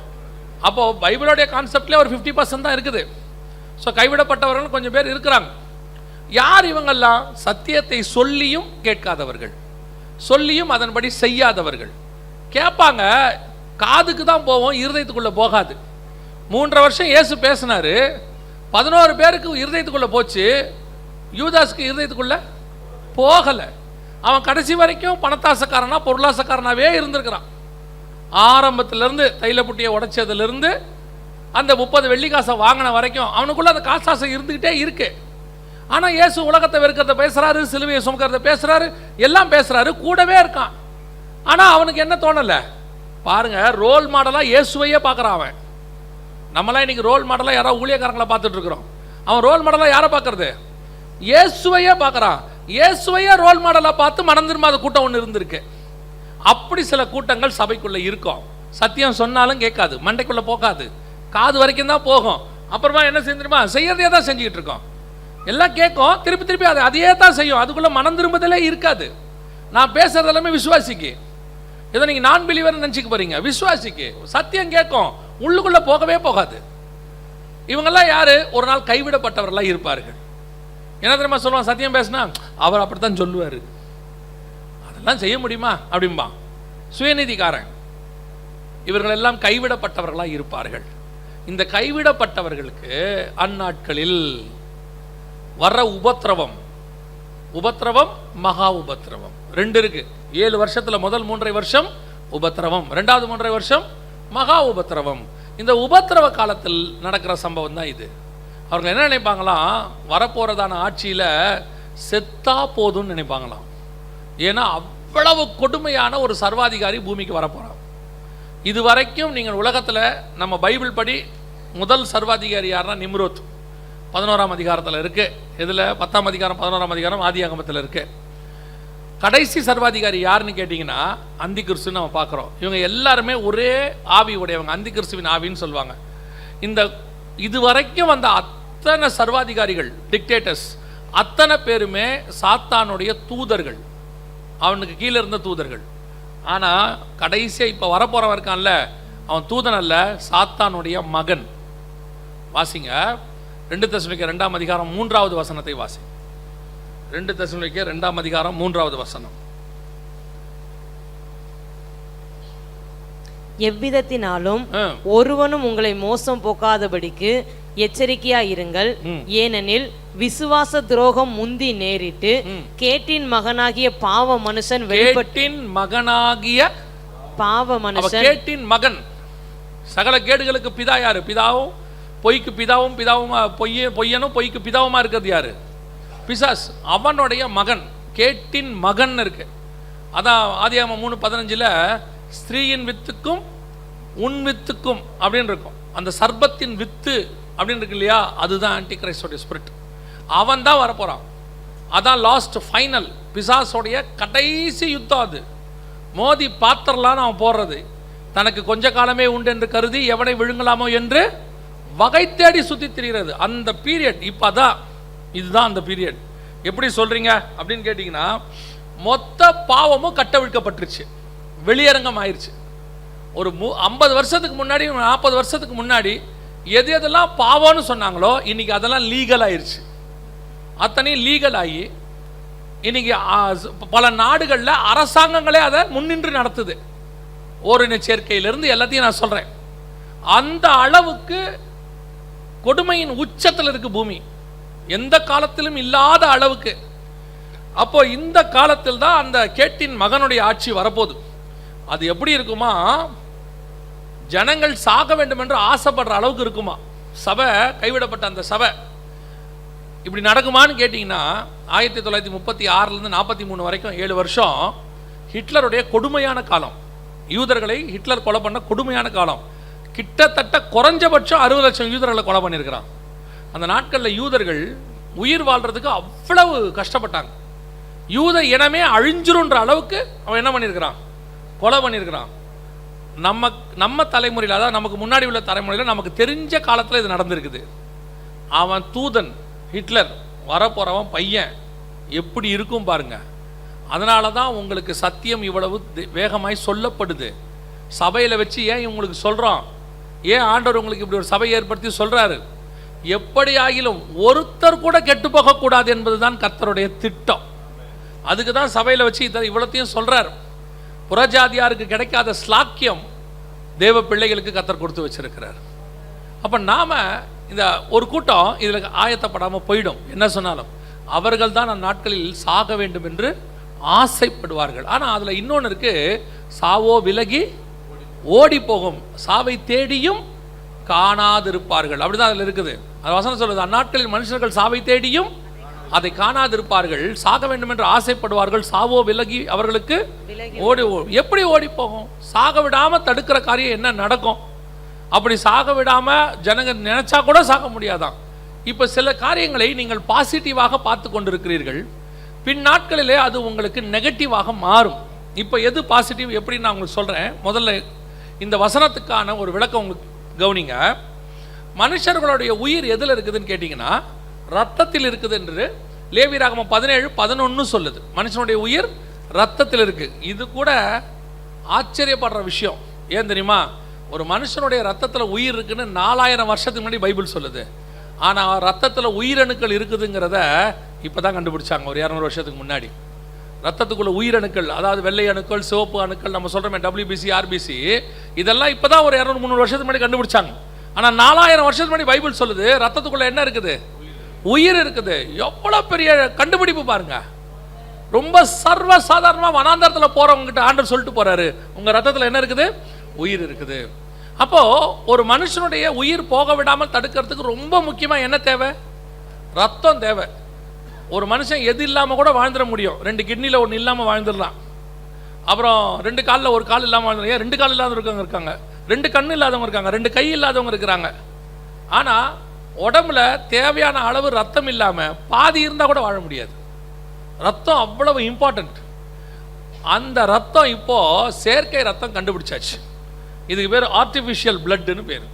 அப்போது பைபிளோடைய கான்செப்ட்லேயே ஒரு 50% தான் இருக்குது. ஸோ கைவிடப்பட்டவர்கள் கொஞ்சம் பேர் இருக்கிறாங்க. யார் இவங்கெல்லாம்? சத்தியத்தை சொல்லியும் கேட்காதவர்கள், சொல்லியும் அதன்படி செய்யாதவர்கள். கேட்பாங்க, காதுக்கு தான் போவோம், இருதயத்துக்குள்ளே போகாது. 3.5 வருஷம் இயேசு பேசினார், 11 பேருக்கு இருதயத்துக்குள்ளே போச்சு, யூதாஸுக்கு இருதயத்துக்குள்ளே போகலை. அவன் கடைசி வரைக்கும் பணத்தாசக்காரனா பொருளாசக்காரனாகவே இருந்திருக்கிறான். ஆரம்பத்திலேருந்து தைலப்புட்டியை உடைச்சதுலேருந்து அந்த 30 வெள்ளிக்காசை வாங்கின வரைக்கும் அவனுக்குள்ளே அந்த காசாசை இருந்துக்கிட்டே இருக்கு. ஆனால் இயேசு உலகத்தை வெறுக்கிறத பேசுகிறாரு, சிலுவையை சுமக்கிறத பேசுகிறாரு, எல்லாம் பேசுகிறாரு, கூடவே இருக்கான். ஆனால் அவனுக்கு என்ன தோணலை பாருங்க, ரோல் மாடலாக இயேசுவையே பார்க்குறான் அவன். நம்மளாம் இன்னைக்கு ரோல் மாடலாக யாராவது ஊழியக்காரங்களை பார்த்துட்டு இருக்கிறோம். அவன் ரோல் மாடலாக யாரை பார்க்கறது? இயேசுவையே பார்க்குறான். இயேசுவையே ரோல் மாடலாக பார்த்து மனம் திரும்பாத கூட்டம் ஒன்று இருந்திருக்கு. அப்படி சில கூட்டங்கள் சபைக்குள்ளே இருக்கும். சத்தியம் சொன்னாலும் கேட்காது, மண்டைக்குள்ளே போகாது, காது வரைக்கும் தான் போகும். அப்புறமா என்ன செஞ்சிருமா? செய்யறதே தான் செஞ்சுக்கிட்டு இருக்கோம். எல்லாம் கேட்கும், திருப்பி திருப்பி அதையே தான் செய்யும். அதுக்குள்ளே மனம் திரும்புதலே இருக்காது. நான் பேசுறது எல்லாமே விசுவாசிக்கு. ஏதோ நீங்கள் நான் பிலீவர் நினச்சிக்க போறீங்க, விசுவாசிக்கு. சத்தியம் கேட்கும், உள்ளுக்குள்ளே போகவே போகாது. இவங்கெல்லாம் யாரு? ஒரு நாள் கைவிடப்பட்டவர்களாக இருப்பார்கள். என்ன தெரியுமா சொல்லுவான்? சத்தியம் பேசினா அவர் அப்படித்தான் சொல்லுவார், அதெல்லாம் செய்ய முடியுமா அப்படிம்பான், சுயநீதிக்காரன். இவர்கள் எல்லாம் கைவிடப்பட்டவர்களாக இருப்பார்கள். இந்த கைவிடப்பட்டவர்களுக்கு அந்நாட்களில் வர்ற உபத்திரவம், உபத்திரவம் மகா உபத்திரவம் 2 இருக்கு. 7 வருஷத்தில் முதல் 3.5 வருஷம் உபத்திரவம், 2வது 3.5 வருஷம் மகா உபத்திரவம். இந்த உபத்திரவ காலத்தில் நடக்கிற சம்பவம் தான் இது. அவங்க என்ன நினைப்பாங்களாம்? வரப்போறதான ஆட்சியில் செத்தா போதும்னு நினைப்பாங்களாம். ஏன்னா அவ்வளவு கொடுமையான ஒரு சர்வாதிகாரி பூமிக்கு வரப்போறான். இது வரைக்கும் நீங்கள் உலகத்தில் நம்ம பைபிள் படி முதல் சர்வாதிகாரி யாருன்னா நிம்ரோத். 11ஆம் அதிகாரத்தில் இருக்கு. இதில் 10ஆம் அதிகாரம் 11ஆம் அதிகாரம் ஆதியாகமத்தில் இருக்கு. கடைசி சர்வாதிகாரி யாருன்னு கேட்டிங்கன்னா அந்தி கிறிஸ்துன்னு நம்ம பார்க்குறோம். இவங்க எல்லாருமே ஒரே ஆவி உடையவங்க, அந்தி கிறிஸ்துவின் ஆவின்னு சொல்லுவாங்க. இந்த இது வரைக்கும் வந்த அத்தனை சர்வாதிகாரிகள், டிக்டேட்டர்ஸ், அத்தனை பேருமே சாத்தானுடைய தூதர்கள், அவனுக்கு கீழே இருந்த தூதர்கள். ஆனால் கடைசியாக இப்போ வரப்போகிறவன் இருக்கான்ல, அவன் தூதன் அல்ல, சாத்தானுடைய மகன். வாசிங்க 2 தெசலோனிக்கேயர் 2ஆம் அதிகாரம் 3வது வசனத்தை வாசி. 2 தெசலோனிக்கேயர் 2ஆம் அதிகாரம் 3வது வசனம். எவ்விதத்தினாலும் ஒருவனும் உங்களை மோசம் போக்காதபடிக்கு எச்சரிக்கையா இருங்கள். ஏனெனில் விசுவாச துரோகம் முந்தி நேரிட்டு கேட்டின் மகனாகிய பாவ மனுஷன் கேட்டின் மகன். சகல கேடுகளுக்கு பிதா யாரு? பிதாவும் பொய்க்கு பிதாவும், பிதாவும் பொய்யனும் பொய்க்கு பிதாவுமா இருக்கிறது யாரு? பிசாஸ். அவனுடைய மகன், கேட்டின் மகன் இருக்கு. அதான் ஆதியாகமம் 3:15 ஸ்திரீயின் வித்துக்கும் உன் வித்துக்கும் அப்படின்னு இருக்கும். அந்த சர்பத்தின் வித்து அப்படின்னு இருக்கு இல்லையா, அதுதான் ஆன்டி கிரைஸ்டோடைய ஸ்பிரிட். அவன் தான் வரப்போறான். அதான் லாஸ்ட் ஃபைனல், பிசாசோடைய கடைசி யுத்தம். அது மோதி பாத்திரலான்னு அவன் போடுறது. தனக்கு கொஞ்ச காலமே உண்டு என்று கருதி எவனை விழுங்கலாமோ என்று வகை தேடி சுற்றி திரிகிறது. அந்த பீரியட் இப்போ அதான், இதுதான் அந்த பீரியட். எப்படி சொல்கிறீங்க அப்படின்னு கேட்டிங்கன்னா, மொத்த பாவமும் கட்டவிழ்க்கப்பட்டுருச்சு, வெளியரங்கம் ஆயிடுச்சு. ஒரு 50 வருஷத்துக்கு முன்னாடி 40 வருஷத்துக்கு முன்னாடி எது எதெல்லாம் பாவம்னு சொன்னாங்களோ இன்னைக்கு அதெல்லாம் லீகல் ஆயிடுச்சு. அத்தனையும் லீகல் ஆகி இன்னைக்கு பல நாடுகளில் அரசாங்கங்களே அதை முன்னின்று நடத்துது. ஓரின சேர்க்கையிலிருந்து எல்லாத்தையும் நான் சொல்கிறேன். அந்த அளவுக்கு கொடுமையின் உச்சத்தில் இருக்கு பூமி, எந்த காலத்திலும் இல்லாத அளவுக்கு. அப்போ இந்த காலத்தில் தான் அந்த கேட்டின் மகனுடைய ஆட்சி வரப்போகுது. அது எப்படி இருக்குமா, ஜனங்கள் சாக வேண்டும் என்று ஆசைப்படுற அளவுக்கு இருக்குமா சபை, கைவிடப்பட்ட அந்த சபை. இப்படி நடக்குமான்னு கேட்டிங்கன்னா 1936லேருந்து 43 வரைக்கும் 7 வருஷம் ஹிட்லருடைய கொடுமையான காலம். யூதர்களை ஹிட்லர் கொலை பண்ண கொடுமையான காலம். கிட்டத்தட்ட குறைஞ்சபட்சம் 60 லட்சம் யூதர்களை கொலை பண்ணியிருக்கிறான். அந்த நாட்களில் யூதர்கள் உயிர் வாழ்கிறதுக்கு அவ்வளவு கஷ்டப்பட்டாங்க. யூத இனமே அழிஞ்சிருன்ற அளவுக்கு அவன் என்ன பண்ணியிருக்கிறான், கொலை பண்ணியிருக்கிறான். நம்ம தலைமுறையில், அதாவது நமக்கு முன்னாடி உள்ள தலைமுறையில் நமக்கு தெரிஞ்ச காலத்தில் இது நடந்திருக்குது. அவன் தூதன் ஹிட்லர் வரப்போகிறவன் பையன் எப்படி இருக்கும் பாருங்க. அதனால தான் உங்களுக்கு சத்தியம் இவ்வளவு வேகமாய் சொல்லப்படுது. சபையில் வச்சு ஏன் உங்களுக்கு சொல்கிறோம், ஏன் ஆண்டவர் உங்களுக்கு இப்படி ஒரு சபையை ஏற்படுத்தி சொல்கிறாரு, எப்படி ஆகிலும் ஒருத்தர் கூட கெட்டு போகக்கூடாது என்பது தான் கர்த்தருடைய திட்டம். அதுக்கு தான் சபையில் வச்சு இவ்வளத்தையும் சொல்கிறார். புறஜாதியாருக்கு கிடைக்காத ஸ்லாக்கியம் தேவ பிள்ளைகளுக்கு கர்த்தர் கொடுத்து வச்சிருக்கிறார். அப்போ நாம் இந்த ஒரு கூட்டம் இதில் ஆயத்தப்படாமல் போயிடும். என்ன சொன்னாலும் அவர்கள் தான் அந்த நாட்களில் சாக வேண்டும் என்று ஆசைப்படுவார்கள். ஆனால் அதில் இன்னொன்று இருக்குது, சாவோ விலகி ஓடி போகும், சாவை தேடியும் காணாதிருப்பார்கள். அப்படிதான் அதில் இருக்குது. அது வசனம் சொல்லுது, அந்நாட்களில் மனுஷர்கள் சாவை தேடியும் அதை காணாதிருப்பார்கள், சாக வேண்டும் என்று ஆசைப்படுவார்கள், சாவோ விலகி அவர்களுக்கு ஓடி. எப்படி ஓடி போகும்? சாக விடாமல் தடுக்கிற காரியம் என்ன நடக்கும்? அப்படி சாக விடாமல் ஜனங்க நினைச்சா கூட சாக முடியாதான். இப்போ சில காரியங்களை நீங்கள் பாசிட்டிவாக பார்த்து கொண்டிருக்கிறீர்கள், பின் நாட்களிலே அது உங்களுக்கு நெகட்டிவாக மாறும். இப்போ எது பாசிட்டிவ் எப்படின்னு நான் உங்களுக்கு சொல்கிறேன். முதல்ல இந்த வசனத்துக்கான ஒரு விளக்கம் உங்களுக்கு கவனிங்க. மனுஷர்களுடைய உயிர் எதில் இருக்குதுன்னு கேட்டிங்கன்னா ரத்தத்தில் இருக்குது என்று லேவியராகமம் 17:11 சொல்லுது. மனுஷனுடைய உயிர் ரத்தத்தில் இருக்குது. இது கூட ஆச்சரியப்படுற விஷயம். ஏன் தெரியுமா? ஒரு மனுஷனுடைய ரத்தத்தில் உயிர் இருக்குன்னு 4000 வருஷத்துக்கு முன்னாடி பைபிள் சொல்லுது. ஆனால் ரத்தத்தில் உயிரணுக்கள் இருக்குதுங்கிறத இப்போ தான் கண்டுபிடிச்சாங்க. ஒரு 200 வருஷத்துக்கு முன்னாடி ரத்தத்துக்குள்ள உயிரணுக்கள், அதாவது வெள்ளை அணுக்கள், சிவப்பு அணுக்கள், நம்ம சொல்கிறோமே WBC RBC, இதெல்லாம் இப்போ தான் ஒரு 200-300 வருஷத்துக்கு முன்னாடி கண்டுபிடிச்சாங்க. ஆனால் 4000 வருஷத்துக்கு முன்னாடி பைபிள் சொல்லுது ரத்தத்துக்குள்ள என்ன இருக்குது, உயிர் இருக்குது. எவ்வளோ பெரிய கண்டுபிடிப்பு பாருங்க. ரொம்ப சர்வ சாதாரணமாக வனாந்தரத்தில் போகிறவங்ககிட்ட ஆண்டவர் சொல்லிட்டு போகிறாரு, உங்கள் ரத்தத்தில் என்ன இருக்குது, உயிர் இருக்குது. அப்போது ஒரு மனுஷனுடைய உயிர் போக விடாமல் தடுக்கிறதுக்கு ரொம்ப முக்கியமாக என்ன தேவை, ரத்தம் தேவை. ஒரு மனுஷன் எது இல்லாமல் கூட வாழ்ந்துட முடியும். 2 கிட்னியில் 1 இல்லாமல் வாழ்ந்துடலாம். அப்புறம் 2 காலில் 1 கால் இல்லாமல் வாழ்ந்துடும். 2 கால் இல்லாதவங்க இருக்காங்க, 2 கண் இல்லாதவங்க இருக்காங்க, 2 கை இல்லாதவங்க இருக்கிறாங்க. ஆனால் உடம்புல தேவையான அளவு ரத்தம் இல்லாமல் பாதி இருந்தால் கூட வாழ முடியாது. ரத்தம் அவ்வளவு இம்பார்ட்டண்ட். அந்த ரத்தம் இப்போது செயற்கை ரத்தம் கண்டுபிடிச்சாச்சு. இதுக்கு பேர் ஆர்டிஃபிஷியல் பிளட்டுன்னு பேர்,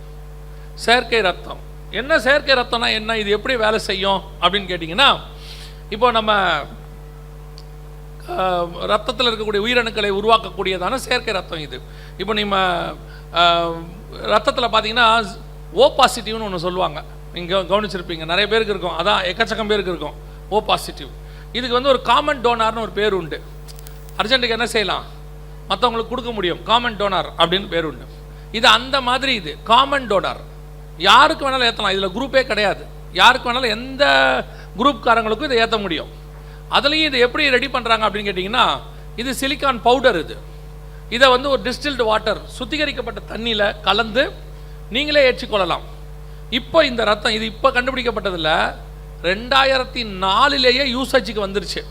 செயற்கை ரத்தம். என்ன செயற்கை ரத்தம்னா என்ன, இது எப்படி வேலை செய்யும் அப்படின்னு கேட்டிங்கன்னா, இப்போ நம்ம ரத்தத்தில் இருக்கக்கூடிய உயிரணுக்களை உருவாக்கக்கூடியதான செயற்கை ரத்தம் இது. இப்போ நம்ம ரத்தத்தில் பார்த்தீங்கன்னா ஓ பாசிட்டிவ்னு ஒன்று சொல்லுவாங்க, நீங்கள் கவனிச்சிருப்பீங்க, நிறைய பேருக்கு இருக்கும். அதான் எக்கச்சக்கம் பேருக்கு இருக்கும் ஓ பாசிட்டிவ். இதுக்கு வந்து ஒரு காமன் டோனார்னு ஒரு பேர் உண்டு. அர்ஜென்ட்டுக்கு என்ன செய்யலாம், மற்றவங்களுக்கு கொடுக்க முடியும், காமன் டோனார் அப்படின்னு பேர் உண்டு. இது அந்த மாதிரி, இது காமன் டோனார், யாருக்கு வேணாலும் ஏற்றலாம். இதில் குரூப்பே கிடையாது, யாருக்கு வேணாலும் எந்த குரூப்காரங்களுக்கும் இதை ஏற்ற முடியும். அதுலேயும் இதை எப்படி ரெடி பண்ணுறாங்க அப்படின்னு கேட்டிங்கன்னா, இது சிலிக்கான் பவுடர். இதை வந்து ஒரு டிஸ்டில்டு வாட்டர், சுத்திகரிக்கப்பட்ட தண்ணியில் கலந்து நீங்களே ஏற்றிக்கொள்ளலாம். இப்போ இந்த ரத்தம் இது இப்போ கண்டுபிடிக்கப்பட்டதில்ல, 2004லேயே யூசேஜுக்கு வந்துருச்சு.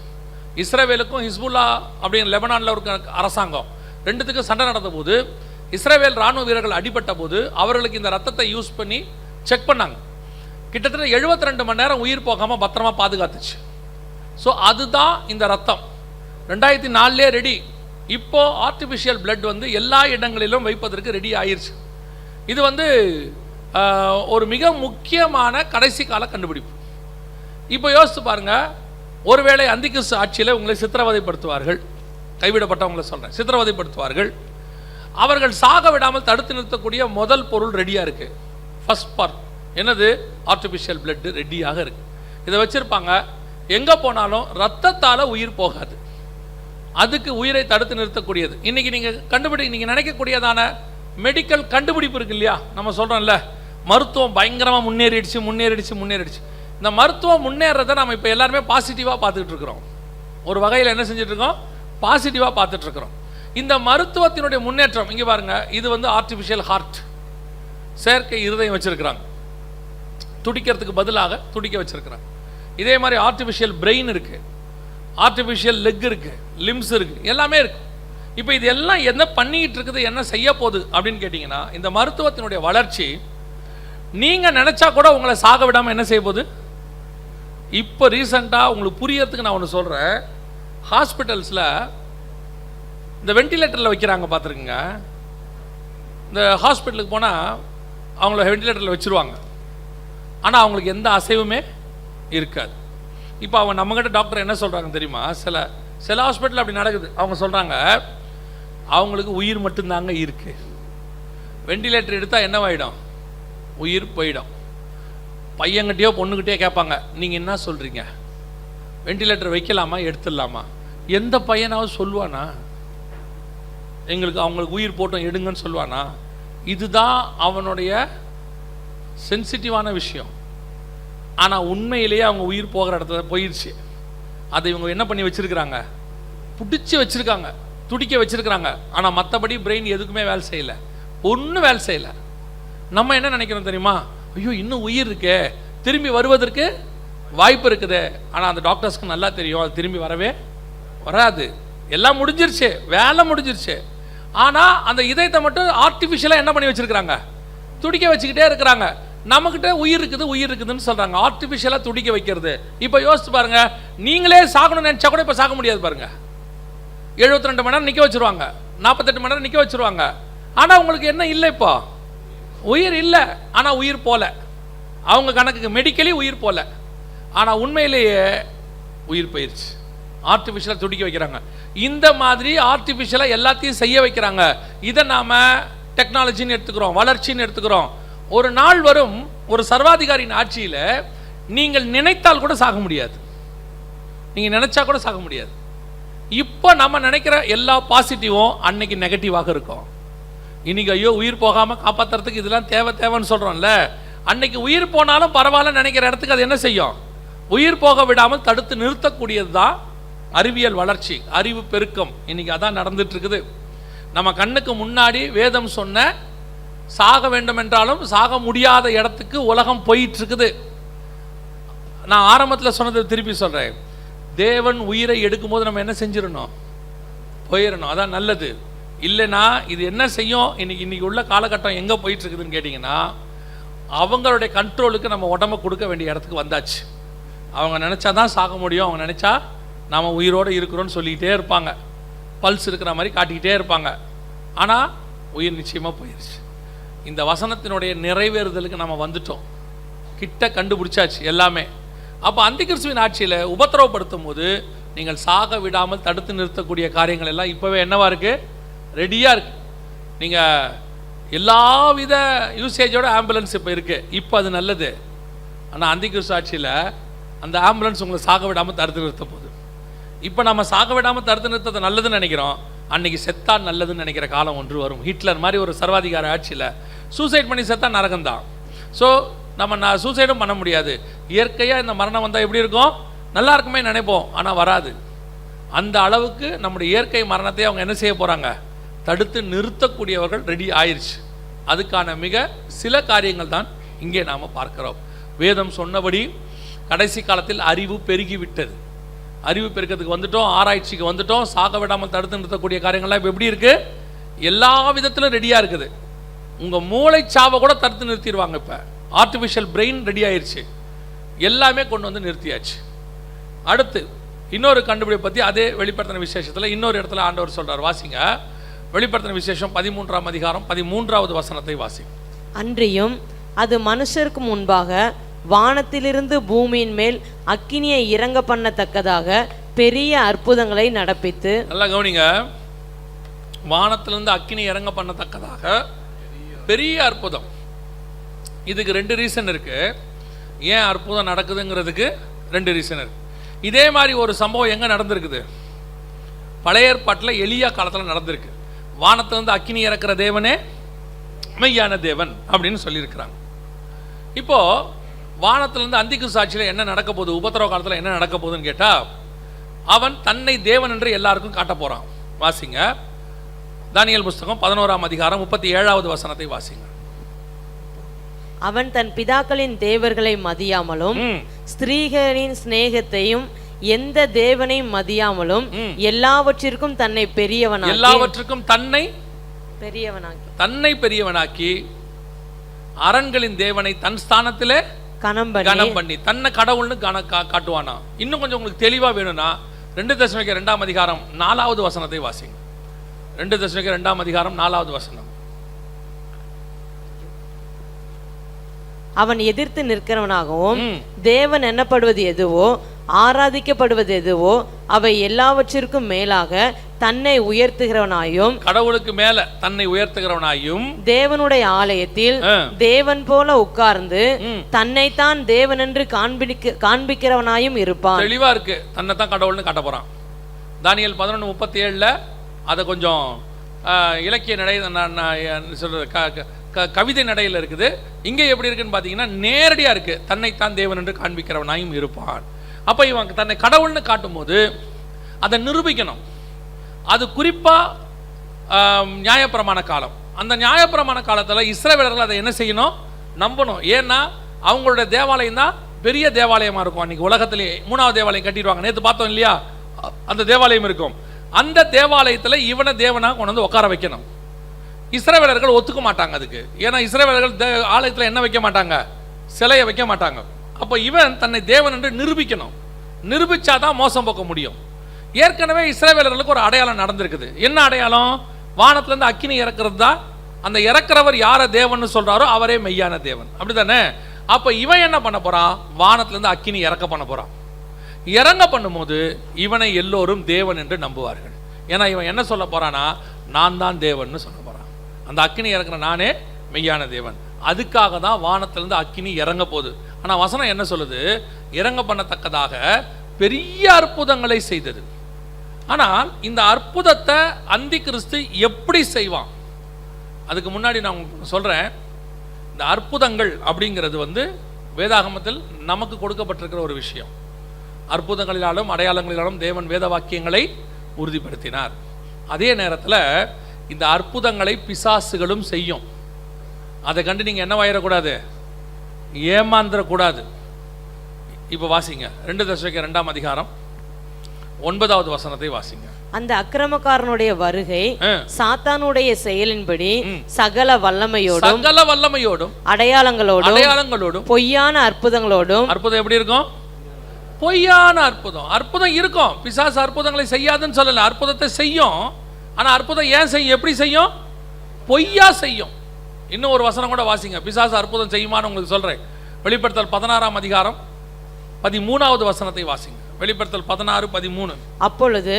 இஸ்ரேவேலுக்கும் ஹிஸ்புல்லா அப்படின்னு லெபனானில் ஒரு அரசாங்கம், 2த்துக்கும் சண்டை நடந்த போது இஸ்ரேவேல் இராணுவ வீரர்கள் அடிபட்ட போது அவர்களுக்கு இந்த ரத்தத்தை யூஸ் பண்ணி செக் பண்ணாங்க. கிட்டத்தட்ட 72 மணி நேரம் உயிர் போகாமல் பத்திரமா பாதுகாத்துச்சு. ஸோ அதுதான் இந்த ரத்தம். 2004லே ரெடி. இப்போ ஆர்டிஃபிஷியல் பிளட் வந்து எல்லா இடங்களிலும் வைப்பதற்கு ரெடி ஆயிடுச்சு. இது வந்து ஒரு மிக முக்கியமான கடைசி கால கண்டுபிடிப்பு. இப்போ யோசித்து பாருங்கள், ஒருவேளை அந்திகிறிஸ்து ஆட்சியில் உங்களை சித்திரவதைப்படுத்துவார்கள், கைவிடப்பட்டவங்களை சொல்கிறேன், சித்திரவதைப்படுத்துவார்கள். அவர்கள் சாக விடாமல் தடுத்து நிறுத்தக்கூடிய முதல் பொருள் ரெடியாக இருக்குது. ஃபர்ஸ்ட் பார்ட் என்னது? ஆர்டிஃபிஷியல் பிளட்டு ரெடியாக இருக்குது. இதை வச்சுருப்பாங்க. எங்கே போனாலும் ரத்தத்தால் உயிர் போகாது, அதுக்கு உயிரை தடுத்து நிறுத்தக்கூடியது. இன்றைக்கி நீங்கள் நினைக்கக்கூடியதான மெடிக்கல் கண்டுபிடிப்பு இருக்கு இல்லையா? நம்ம சொல்கிறோம்ல, மருத்துவம் பயங்கரமாக முன்னேறிடுச்சு. இந்த மருத்துவம் முன்னேறதை நம்ம இப்போ எல்லாருமே பாசிட்டிவாக பார்த்துட்டு இருக்கிறோம். ஒரு வகையில் என்ன செஞ்சிட்ருக்கோம்? பாசிட்டிவாக பார்த்துட்ருக்குறோம். இந்த மருத்துவத்தினுடைய முன்னேற்றம் இங்கே பாருங்கள். இது வந்து ஆர்டிஃபிஷியல் ஹார்ட், செயற்கை இருதயம் வச்சுருக்கிறாங்க, துடிக்கிறதுக்கு பதிலாக துடிக்க வச்சுருக்கிறாங்க. இதே மாதிரி ஆர்டிஃபிஷியல் பிரெயின் இருக்குது, ஆர்டிஃபிஷியல் லெக் இருக்குது, லிம்ஸ் இருக்குது, எல்லாமே இருக்குது. இப்போ இது எல்லாம் என்ன பண்ணிக்கிட்டு இருக்குது, என்ன செய்ய போகுது அப்படின்னு கேட்டிங்கன்னா, இந்த மருத்துவத்தினுடைய வளர்ச்சி நீங்கள் நினச்சா கூட உங்களை சாக விடாமல் என்ன செய்ய போகுது? இப்போ ரீசெண்டாக உங்களுக்கு புரியறதுக்கு நான் ஒன்று சொல்கிறேன். ஹாஸ்பிட்டல்ஸில் இந்த வெண்டிலேட்டரில் வைக்கிறாங்க பார்த்துருக்குங்க. இந்த ஹாஸ்பிட்டலுக்கு போனால் அவங்கள வெண்டிலேட்டரில் வச்சுருவாங்க, ஆனால் அவங்களுக்கு எந்த அசைவுமே இருக்காது. இப்போ அவங்க நம்மகிட்ட டாக்டர் என்ன சொல்கிறாங்க தெரியுமா? சில ஹாஸ்பிட்டல் அப்படி நடக்குது. அவங்க சொல்கிறாங்க, அவங்களுக்கு உயிர் மட்டும்தாங்க இருக்குது, வெண்டிலேட்டர் எடுத்தால் என்னவாயிடும்? உயிர் போயிடும். பையன்கிட்டயோ பொண்ணுக்கிட்டேயோ கேட்பாங்க, நீங்கள் என்ன சொல்கிறீங்க, வெண்டிலேட்டர் வைக்கலாமா எடுத்துடலாமா? எந்த பையனாவது சொல்லுவானா அவங்களுக்கு உயிர் போட்டோம் எடுங்கன்னு சொல்லுவானா? இதுதான் அவனுடைய சென்சிட்டிவான விஷயம். ஆனால் உண்மையிலேயே அவங்க உயிர் போகிற இடத்துல போயிடுச்சு. அதை இவங்க என்ன பண்ணி வச்சுருக்கிறாங்க? பிடிச்சி வச்சுருக்காங்க, துடிக்க வச்சுருக்கிறாங்க. ஆனால் மற்றபடி பிரெயின் எதுக்குமே வேலை செய்யலை, ஒன்றும் வேலை செய்யலை. நம்ம என்ன நினைக்கிறோம் தெரியுமா? ஐயோ இன்னும் உயிர் இருக்கே, திரும்பி வருவதற்கு வாய்ப்பு இருக்குது. ஆனால் அந்த டாக்டர்ஸ்க்கு நல்லா தெரியும் அது திரும்பி வரவே வராது, எல்லாம் முடிஞ்சிருச்சு, வேலை முடிஞ்சிருச்சு. ஆனால் அந்த இதயத்தை மட்டும் ஆர்டிஃபிஷியலாக என்ன பண்ணி வச்சுருக்கிறாங்க? துடிக்க வச்சுக்கிட்டே இருக்கிறாங்க. நம்மக்கிட்ட உயிர் இருக்குதுன்னு சொல்கிறாங்க, ஆர்டிஃபிஷியலாக துடிக்க வைக்கிறது. இப்போ யோசிச்சு பாருங்கள், நீங்களே சாகணும்னு நினச்சா கூட இப்போ சாக முடியாது பாருங்கள். 72 மணி நேரம் நிற்க வச்சுருவாங்க, 48 மணி நேரம் நிற்க வச்சுருவாங்க. ஆனால் உங்களுக்கு என்ன இல்லை? இப்போ உயிர் இல்லை, ஆனால் உயிர் போல. அவங்க கணக்குக்கு மெடிக்கலி உயிர் போல, ஆனால் உண்மையிலேயே உயிர் போயிடுச்சு. ஆர்டிஃபிஷியலாக துடிக்க வைக்கிறாங்க. இந்த மாதிரி ஆர்டிஃபிஷியலாக எல்லாத்தையும் செய்ய வைக்கிறாங்க. இதை நாம் டெக்னாலஜின்னு எடுத்துக்கிறோம், வளர்ச்சின்னு எடுத்துக்கிறோம். ஒரு நாள் வரும், ஒரு சர்வாதிகாரியின் ஆட்சியில் நீங்கள் நினைத்தால் கூட சாக முடியாது, நீங்கள் நினைச்சா கூட சாக முடியாது. இப்போ நம்ம நினைக்கிற எல்லா பாசிட்டிவும் அன்னைக்கு நெகட்டிவாக இருக்கும். இன்னைக்கு ஐயோ உயிர் போகாமல் காப்பாற்றுறதுக்கு இதெல்லாம் தேவைன்னு சொல்கிறோம்ல, அன்னைக்கு உயிர் போனாலும் பரவாயில்ல நினைக்கிற இடத்துக்கு அது என்ன செய்யும்? உயிர் போக விடாமல் தடுத்து நிறுத்தக்கூடியது தான் அறிவியல் வளர்ச்சி, அறிவு பெருக்கம். இன்னைக்கு அதான் நடந்துட்டு இருக்குது. நம்ம கண்ணுக்கு முன்னாடி வேதம் சொன்ன சாக வேண்டும் என்றாலும் சாக முடியாத இடத்துக்கு உலகம் போயிட்டு இருக்குது. நான் ஆரம்பத்தில் சொன்னதை திருப்பி சொல்கிறேன். தேவன் உயிரை எடுக்கும்போது நம்ம என்ன செஞ்சிடணும்? போயிடணும், அதான் நல்லது. இல்லைன்னா இது என்ன செய்யும்? இன்னைக்கு உள்ள காலகட்டம் எங்கே போயிட்டு இருக்குதுன்னு கேட்டிங்கன்னா, அவங்களுடைய கண்ட்ரோலுக்கு நம்ம உடம்பை கொடுக்க வேண்டிய இடத்துக்கு வந்தாச்சு. அவங்க நினச்சா தான் சாக முடியும், அவங்க நினச்சா நாம் உயிரோடு இருக்கிறோன்னு சொல்லிக்கிட்டே இருப்பாங்க, பல்ஸ் இருக்கிற மாதிரி காட்டிக்கிட்டே இருப்பாங்க. ஆனால் உயிர் நிச்சயமாக போயிடுச்சு. இந்த வசனத்தினுடைய நிறைவேறுதலுக்கு நம்ம வந்துட்டோம், கிட்ட கண்டுபிடிச்சாச்சு எல்லாமே. அப்போ அந்திகிறிஸ்துவின் ஆட்சியில் உபத்திரவப்படுத்தும் போது நீங்கள் சாக விடாமல் தடுத்து நிறுத்தக்கூடிய காரியங்கள் எல்லாம் இப்போவே என்னவா இருக்குது? ரெடியாக இருக்குது. நீங்கள் எல்லாவித யூசேஜோட ஆம்புலன்ஸ் இப்போ இருக்குது, இப்போ அது நல்லது. ஆனால் அந்திகிறிஸ்து ஆட்சியில் அந்த ஆம்புலன்ஸ் உங்களை சாக விடாமல் தடுத்து நிறுத்த போகுது. இப்போ நம்ம சாக விடாமல் தடுத்து நிறுத்தத்தை நல்லதுன்னு நினைக்கிறோம், அன்றைக்கி செத்தா நல்லதுன்னு நினைக்கிற காலம் ஒன்று வரும். ஹிட்லர் மாதிரி ஒரு சர்வாதிகார ஆட்சியில் சூசைட் பண்ணி செத்தா நரகம்தான். ஸோ நம்ம சூசைடும் பண்ண முடியாது. இயற்கையாக இந்த மரணம் வந்தால் எப்படி இருக்கும்? நல்லா இருக்குமே நினைப்போம், ஆனால் வராது. அந்த அளவுக்கு நம்முடைய இயற்கை மரணத்தை அவங்க என்ன செய்ய போகிறாங்க? தடுத்து நிறுத்தக்கூடியவர்கள் ரெடி ஆயிடுச்சு. அதுக்கான மிக சில காரியங்கள் தான் இங்கே நாம் பார்க்கிறோம். வேதம் சொன்னபடி கடைசி காலத்தில் அறிவு பெருகிவிட்டது. அறிவு பெருக்கத்துக்கு வந்துட்டோம், ஆராய்ச்சிக்கு வந்துட்டோம். சாக விடாமல் தடுத்து நிறுத்தக்கூடிய காரியங்கள்லாம் இப்போ எப்படி இருக்குது? எல்லா விதத்திலும் ரெடியாக இருக்குது. உங்கள் மூளை சாவை கூட தடுத்து நிறுத்திடுவாங்க. இப்போ ஆர்டிஃபிஷியல் பிரெயின் ரெடி ஆயிடுச்சு, எல்லாமே கொண்டு வந்து நிறுத்தியாச்சு. அடுத்து இன்னொரு கண்டுபிடிப்பை பற்றி அதே வெளிப்படுத்தின விசேஷத்தில் இன்னொரு இடத்துல ஆண்டவர் சொல்கிறார். வாசிங்க, வெளிப்படுத்தின விசேஷம் 13ஆம் அதிகாரம் 13வது வசனத்தை வாசிங்க. அன்றியும் அது மனுஷருக்கு முன்பாக வானத்திலிருந்து பூமியின் மேல் அக்கினியை இறங்க பண்ணத்தக்கதாக பெரிய அற்புதங்களை நடப்பித்து. நல்லா கவனிங்க, வானத்திலிருந்து அக்கினி இறங்க பண்ணத்தக்கதாக பெரிய அற்புதம். இதுக்கு 2 ரீசன் இருக்கு. ஏன் அற்புதம் நடக்குதுங்கிறதுக்கு 2 ரீசன் இருக்கு. இதே மாதிரி ஒரு சம்பவம் எங்கே நடந்திருக்குது? பழைய ஏற்பாட்டில் எலியா காலத்தில் நடந்திருக்கு. வானத்திலிருந்து அக்கினி இறக்குற தேவனே மெய்யான தேவன் அப்படின்னு சொல்லியிருக்கிறாங்க. இப்போ வானத்திலிருந்து அந்திக்கு சாட்சியில் என்ன நடக்க போகுது, உபத்திரவ காலத்தில் என்ன நடக்க போகுதுன்னு கேட்டால், அவன் தன்னை தேவன் என்று எல்லாருக்கும் காட்ட போகிறான். வாசிங்க, தானியேல் புஸ்தகம் 11ஆம் அதிகாரம் 37வது வசனத்தை வாசிங்க. அவன் தன் பிதாக்களின் தேவர்களை மதியாமலும் ஸ்திரீகளின் சிநேகத்தையும் எந்த தேவனையும் மதியாமலும் எல்லாவற்றிற்கும் தன்னை பெரியவனாக்கி அரண்களின் தேவனை தன் ஸ்தானத்திலே கனம் பண்ணி தன்னை கடவுள்னு காட்டுவானா. இன்னும் கொஞ்சம் உங்களுக்கு தெளிவா வேணும்னா 2 தெசலோனிக்கேயர் 2ஆம் அதிகாரம் 4வது வசனத்தை வாசிங்க. 2 தெசலோனிக்கேயர் 2ஆம் அதிகாரம் 4வது வசனம். அவன் எதிர்த்து நிற்கிறவனாகவும் தேவன் எண்ணப்படுவது எதுவோ ஆராதிக்கப்படுவது எதுவோ அவை எல்லாவற்றிற்கும் மேலாக தன்னை உயர்த்துகிறவனாயும், கடவுளுக்கு மேல தன்னை உயர்த்துகிறவனாயும், தேவனுடைய ஆலயத்தில் தேவன் போல உட்கார்ந்து தன்னைத்தான் தேவன் என்று காண்பிக்கிறவனாயும் இருப்பான். தெளிவா இருக்கு, தன்னை தான் கடவுள்னு காட்ட போறான். தானியேல் 11:37 அதை கொஞ்சம் இலக்கிய நடை சொல்றது கவிதை நடையில் இருக்குது. இங்கே எப்படி இருக்குன்னு பார்த்தீங்கன்னா நேரடியாக இருக்குது, தன்னைத்தான் தேவன் என்று காண்பிக்கிறவனாயும் இருப்பான். அப்போ இவன் தன்னை கடவுள்னு காட்டும் போது அதை நிரூபிக்கணும். அது குறிப்பாக நியாயப்பிரமாண காலம். அந்த நியாயப்பிரமாண காலத்தில் இஸ்ரவேலர்கள் அதை என்ன செய்யணும், நம்பணும். ஏன்னா அவங்களுடைய தேவாலயம் தான் பெரிய தேவாலயமாக இருக்கும். அன்றைக்கி உலகத்திலே 3வது தேவாலயம் கட்டிடுவாங்க. நேற்று பார்த்தோம் இல்லையா, அந்த தேவாலயம் இருக்கும். அந்த தேவாலயத்தில் இவனை தேவனாக கொண்டு வந்து உட்கார வைக்கணும். இஸ்ரவேலர்கள் ஒத்துக்க மாட்டாங்க அதுக்கு. ஏன்னா இஸ்ரவேலர்கள் ஆலயத்தில் என்ன வைக்க மாட்டாங்க, சிலையை வைக்க மாட்டாங்க. அப்போ இவன் தன்னை தேவன் என்று நிரூபிக்கணும். நிரூபிச்சாதான் மோசம் போக்க முடியும். ஏற்கனவே இஸ்ரவேலர்களுக்கு ஒரு அடையாளம் நடந்திருக்குது. என்ன அடையாளம்? வானத்திலிருந்து அக்கினி இறக்குறது தான். அந்த இறக்குறவர் யாரை தேவன் சொல்றாரோ அவரே மெய்யான தேவன், அப்படித்தானே? அப்போ இவன் என்ன பண்ண போறான், வானத்திலிருந்து அக்கினி இறக்க பண்ண போறான். இறங்க பண்ணும்போது இவனை எல்லோரும் தேவன் என்று நம்புவார்கள். ஏன்னா இவன் என்ன சொல்ல போறானா, நான் தான் தேவன் சொல்ல போறான். அந்த அக்கினி இறக்குற நானே மெய்யான தேவன். அதுக்காக தான் வானத்திலிருந்து அக்கினி இறங்க போகுது. ஆனால் வசனம் என்ன சொல்லுது, இறங்க பண்ணத்தக்கதாக பெரிய அற்புதங்களை செய்தது. ஆனால் இந்த அற்புதத்தை அந்தி கிறிஸ்து எப்படி செய்வான்? அதுக்கு முன்னாடி நான் சொல்றேன், இந்த அற்புதங்கள் அப்படிங்கிறது வேதாகமத்தில் நமக்கு கொடுக்கப்பட்டிருக்கிற ஒரு விஷயம். அற்புதங்களினாலும் அடையாளங்களினாலும் தேவன் வேத வாக்கியங்களை உறுதிப்படுத்தினார். அதே நேரத்தில் இந்த அற்புதங்களை பிசாசுகளும் செய்யும். அதை கண்டு நீங்கள் என்னவாயிடக்கூடாது, ஏமாந்துடக்கூடாது. இப்போ வாசிங்க 2 தெசலோனிக்கேயர் 2ஆம் அதிகாரம் 9வது வசனத்தை வாசிங்க. அந்த அக்கிரமக்காரனுடைய வருகை சாத்தானுடைய செயலின்படி சகல வல்லமையோடும் அடையாளங்களோடும் பொய்யான அற்புதங்களோடும். அற்புதம் எப்படி இருக்கும்? பொய்யான அற்புதம். அற்புதம் இருக்கும், பிசாசு அற்புதங்களை செய்யாதுன்னு சொல்லல, அற்புதத்தை செய்யும். ஆனா அற்புதம் ஏன் செய்யும், எப்படி செய்யும்? பொய்யா செய்யும். இன்னும் ஒரு வசனம் கூட வாசிங்க, பிசாசு அற்புதம் செய்யுமான்னு உங்களுக்கு சொல்றேன். வெளிப்படுத்தல் 16ஆம் அதிகாரம் 13வது வசனத்தை வாசிங்க. வெளிப்படுத்தல் 16:13. அப்பொழுது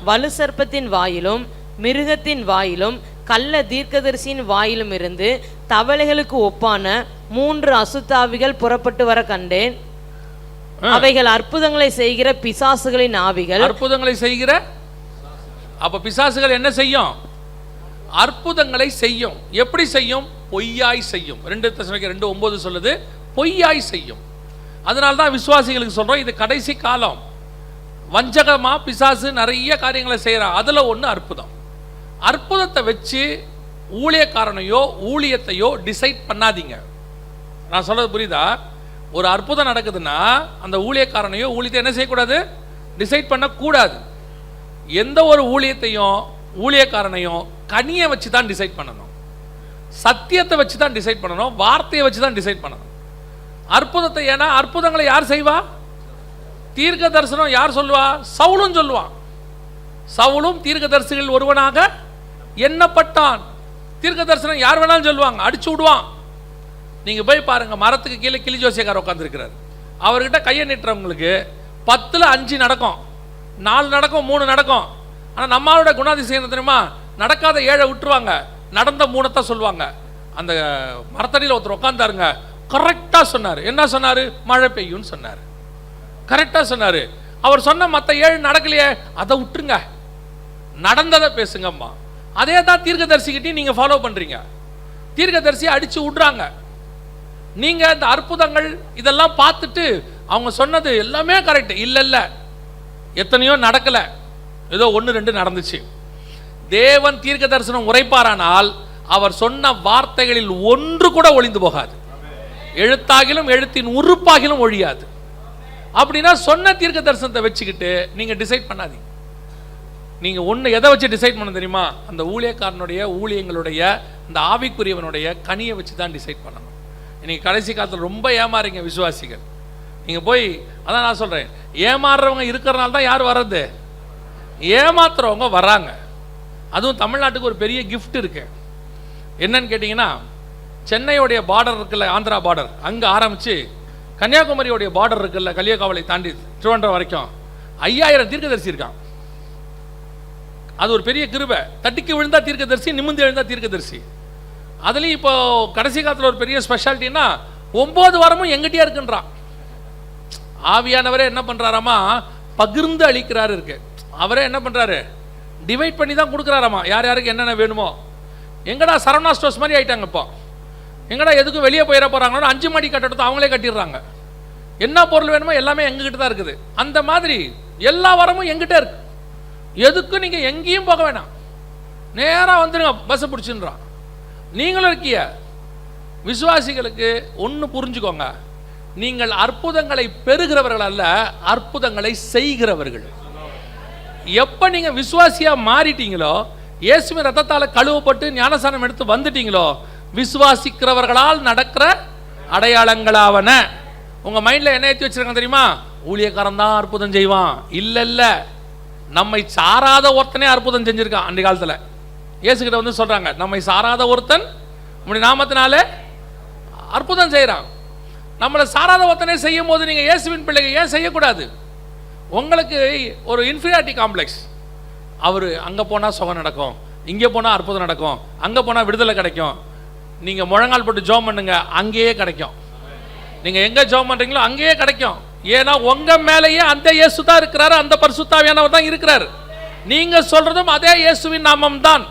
வலு சர்ப்பத்தின் வாயிலும் மிருகத்தின் வாயிலும் கள்ள தீர்க்கதரிசியின் வாயிலும் இருந்து தவளைகளுக்கு ஒப்பான 3 அசுத்தாவிகள் புறப்பட்டு வர கண்டேன். அவைகள் அற்புதங்களை செய்கிற பிசாசுகளின் ஆவிகள். அற்புதங்களை செய்கிற, அப்ப பிசாசுகள் என்ன செய்யும்? அற்புதங்களை செய்யும். எப்படி செய்யும்? பொய்யாய் செய்யும். 2 தெசலோனிக்கேயர் 2:9 சொல்லுது, பொய்யாய் செய்யும். அதனால தான் விசுவாசிகளுக்கு சொல்றோம், இது கடைசி காலம். வஞ்சகமா பிசாசு நிறைய காரியங்களை செய்யறான். அதுல ஒண்ணு அற்புதம். அற்புதத்தை வச்சு ஊழியக்காரனையோ ஊழியத்தையோ டிசைட் பண்ணாதீங்க. நான் சொல்றது புரியுதா? ஒரு அற்புதம் நடக்குதுன்னா அந்த ஊழியக்காரனையோ ஊழியத்தை என்ன செய்யக்கூடாது, டிசைட் பண்ணக்கூடாது. எந்த ஒரு ஊழியத்தையும் ஊழியக்காரனையும் கனியை வச்சு தான் டிசைட் பண்ணணும், சத்தியத்தை வச்சு தான் டிசைட் பண்ணணும், வார்த்தையை வச்சு தான் டிசைட் பண்ணணும். அற்புதத்தை, ஏன்னா அற்புதங்களை யார் செய்வா? தீர்க்க தரிசனம் யார் சொல்லுவா? சவுலும் சொல்லுவான். சவுலும் தீர்க்க தரிசிகள் ஒருவனாக எண்ணப்பட்டான். தீர்க்க தரிசனம் யார் வேணாலும் சொல்லுவாங்க, அடிச்சு விடுவான். நீங்க போய் பாருங்க, மரத்துக்கு கீழே கிளி ஜோசியக்காரர் உட்காந்துருக்கிறார். அவர்கிட்ட கையை நீட்டுறவங்களுக்கு 10ல் 5 நடக்கும், 4 நடக்கும், 3 நடக்கும். ஆனால் நம்மளோட குணாதிசயம் தெரியுமா? நடக்காத 7 விட்டுருவாங்க, நடந்த 3 சொல்லுவாங்க. அந்த மரத்தடியில் ஒருத்தர் உட்காந்தாருங்க, கரெக்டாக சொன்னார். என்ன சொன்னார்? மழை பெய்யும்னு சொன்னார். கரெக்டாக சொன்னார். அவர் சொன்ன மற்ற 7 நடக்கலையே, அதை விட்டுருங்க, நடந்ததை பேசுங்கம்மா. அதே தான் தீர்க்கதரிசிக்கிட்டையும் நீங்கள் ஃபாலோ பண்ணுறீங்க. தீர்க்கதரிசியை அடித்து விட்றாங்க. நீங்கள் இந்த அற்புதங்கள் இதெல்லாம் பார்த்துட்டு அவங்க சொன்னது எல்லாமே கரெக்ட். இல்லை இல்லை, எத்தனையோ நடக்கலை, ஏதோ 1-2 நடந்துச்சு. தேவன் தீர்க்க தரிசனம் உரைப்பாரானால் அவர் சொன்ன வார்த்தைகளில் ஒன்று கூட ஒளிந்து போகாது, எழுத்தாகிலும் எழுத்தின் உறுப்பாகிலும் ஒழியாது. அப்படின்னா சொன்ன தீர்க்க தரிசனத்தை வச்சுக்கிட்டு நீங்கள் டிசைட் பண்ணாதீங்க. நீங்கள் ஒன்று எதை வச்சு டிசைட் பண்ண தெரியுமா? அந்த ஊழியக்காரனுடைய ஊழியங்களுடைய இந்த ஆவிக்குரியவனுடைய கனியை வச்சு தான் டிசைட் பண்ணணும். இன்னைக்கு கடைசி காலத்தில் ரொம்ப ஏமாறுறீங்க விசுவாசிகள். நீங்கள் போய், அதான் நான் சொல்கிறேன், ஏமாறுறவங்க இருக்கிறனால தான் யார் வர்றது? ஏமாத்துறவங்க வராங்க. அதுவும் தமிழ்நாட்டுக்கு ஒரு பெரிய கிஃப்ட் இருக்கு. என்னன்னு கேட்டிங்கன்னா, சென்னையோடைய பார்டர் இருக்குல்ல, ஆந்திரா பார்டர், அங்கே ஆரம்பித்து கன்னியாகுமரியோடைய பார்டர் இருக்குல்ல, களியக்காவலை தாண்டி திருவண்ணாமலை வரைக்கும் 5000 தீர்க்கதரிசி இருக்கான். அது ஒரு பெரிய கிருபை. தட்டிக்கு விழுந்தா தீர்க்கதரிசி, நிமிர்ந்து எழுந்தா தீர்க்கதரிசி. அதுலேயும் இப்போ கடைசி காலத்தில் ஒரு பெரிய ஸ்பெஷாலிட்டின்னா 9 வாரமும் எங்கிட்டே இருக்குன்றான். ஆவியானவரே என்ன பண்ணுறாராமா? பகிர்ந்து அளிக்கிறாரு இருக்கு. அவரே என்ன பண்ணுறாரு? டிவைட் பண்ணி தான் கொடுக்குறாராமா, யார் யாருக்கு என்னென்ன வேணுமோ. எங்கடா சரவணா ஸ்டோர்ஸ் மாதிரி ஆகிட்டாங்க இப்போ. எங்கடா எதுக்கும் வெளியே போயிட போகிறாங்களோ 5 மாடி கட்டடத்தை அவங்களே கட்டிடுறாங்க. என்ன பொருள் வேணுமோ எல்லாமே எங்ககிட்ட தான் இருக்குது. அந்த மாதிரி எல்லா வாரமும் எங்கிட்ட இருக்கு. எதுக்கும் நீங்கள் எங்கேயும் போக வேணாம், நேராக வந்துடுங்க, பஸ்ஸை பிடிச்சுன்றான். நீங்களும் இருக்கிய விசுவாசிகளுக்கு ஒன்று புரிஞ்சுக்கோங்க, நீங்கள் அற்புதங்களை பெறுகிறவர்கள் அல்ல, அற்புதங்களை செய்கிறவர்கள். எப்போ நீங்கள் விசுவாசியாக மாறிட்டீங்களோ, இயேசுவின் ரத்தத்தால் கழுவப்பட்டு ஞானஸ்நானம் எடுத்து வந்துட்டீங்களோ, விசுவாசிக்கிறவர்களால் நடக்கிற அடையாளங்களாவன. உங்கள் மைண்டில் என்ன ஏற்றி வச்சிருக்காங்க தெரியுமா? ஊழியக்காரன் தான் அற்புதம் செய்வான். இல்லை இல்லை, நம்மை சாராத ஒருத்தனே அற்புதம் செஞ்சிருக்கான். அன்றைய காலத்தில் இயேசுகிட்ட வந்து சொல்கிறாங்க, நம்மை சாராத ஒருத்தன் உங்களுடைய நாமத்தினாலே அற்புதம் செய்கிறான். நம்மளை சாராத ஒருத்தனே செய்யும் போது நீங்கள் இயேசுவின் பிள்ளைகள் ஏன் செய்யக்கூடாது? உங்களுக்கு ஒரு இன்ஃபீரியாரிட்டி காம்ப்ளெக்ஸ். அவர் அங்கே போனால் சுகம் நடக்கும், இங்கே போனால் அற்புதம் நடக்கும், அங்கே போனால் விடுதலை கிடைக்கும். நீங்கள் முழங்கால் போட்டு ஜெபம் பண்ணுங்க, அங்கேயே கிடைக்கும். நீங்கள் எங்கே ஜெபம் பண்ணுறீங்களோ அங்கேயே கிடைக்கும். ஏன்னா உங்கள் மேலேயே அந்த இயேசு தான் இருக்கிறாரு, அந்த பரிசுத்தாவியானவர் தான் இருக்கிறார். நீங்கள் சொல்கிறதும் அதே இயேசுவின் நாமம் தான்.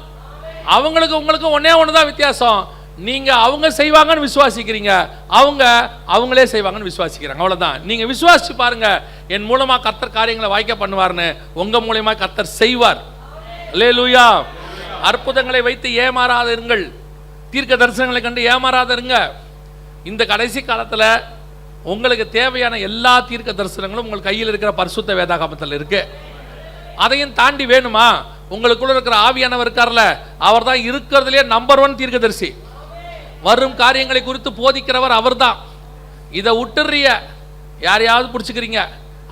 அவங்களுக்கு உங்களுக்கு ஒன்று தான் வித்தியாசம். நீங்கள் அவங்க செய்வாங்கன்னு விசுவாசிக்கிறீங்க, அவங்களே செய்வாங்கன்னு விசுவாசிக்கிறாங்க. அவ்வளோதான். நீங்கள் விசுவாசிச்சு பாருங்க, என் மூலமாக கர்த்தர் காரியங்களை வாய்க்க பண்ணுவார்னு. உங்கள் மூலமாக கர்த்தர் செய்வார். அல்லேலூயா. அற்புதங்களை வைத்து ஏமாறாதிருங்கள், தீர்க்க தரிசனங்களை கண்டு ஏமாறாதிருங்க. இந்த கடைசி காலத்தில் உங்களுக்கு தேவையான எல்லா தீர்க்க தரிசனங்களும் உங்கள் கையில் இருக்கிற பரிசுத்த வேதாகமத்தில் இருக்கு. அதையும் தாண்டி வேணுமா? உங்களுக்குள்ள இருக்கிற ஆவியானவர் இருக்கார்ல, அவர் தான் இருக்கிறதுலே நம்பர் 1 தீர்க்கதரிசி. வரும் காரியங்களை குறித்து போதிக்கிறவர் அவர் தான். இதை விட்டுறிய யாரையாவது பிடிச்சிக்கிறீங்க,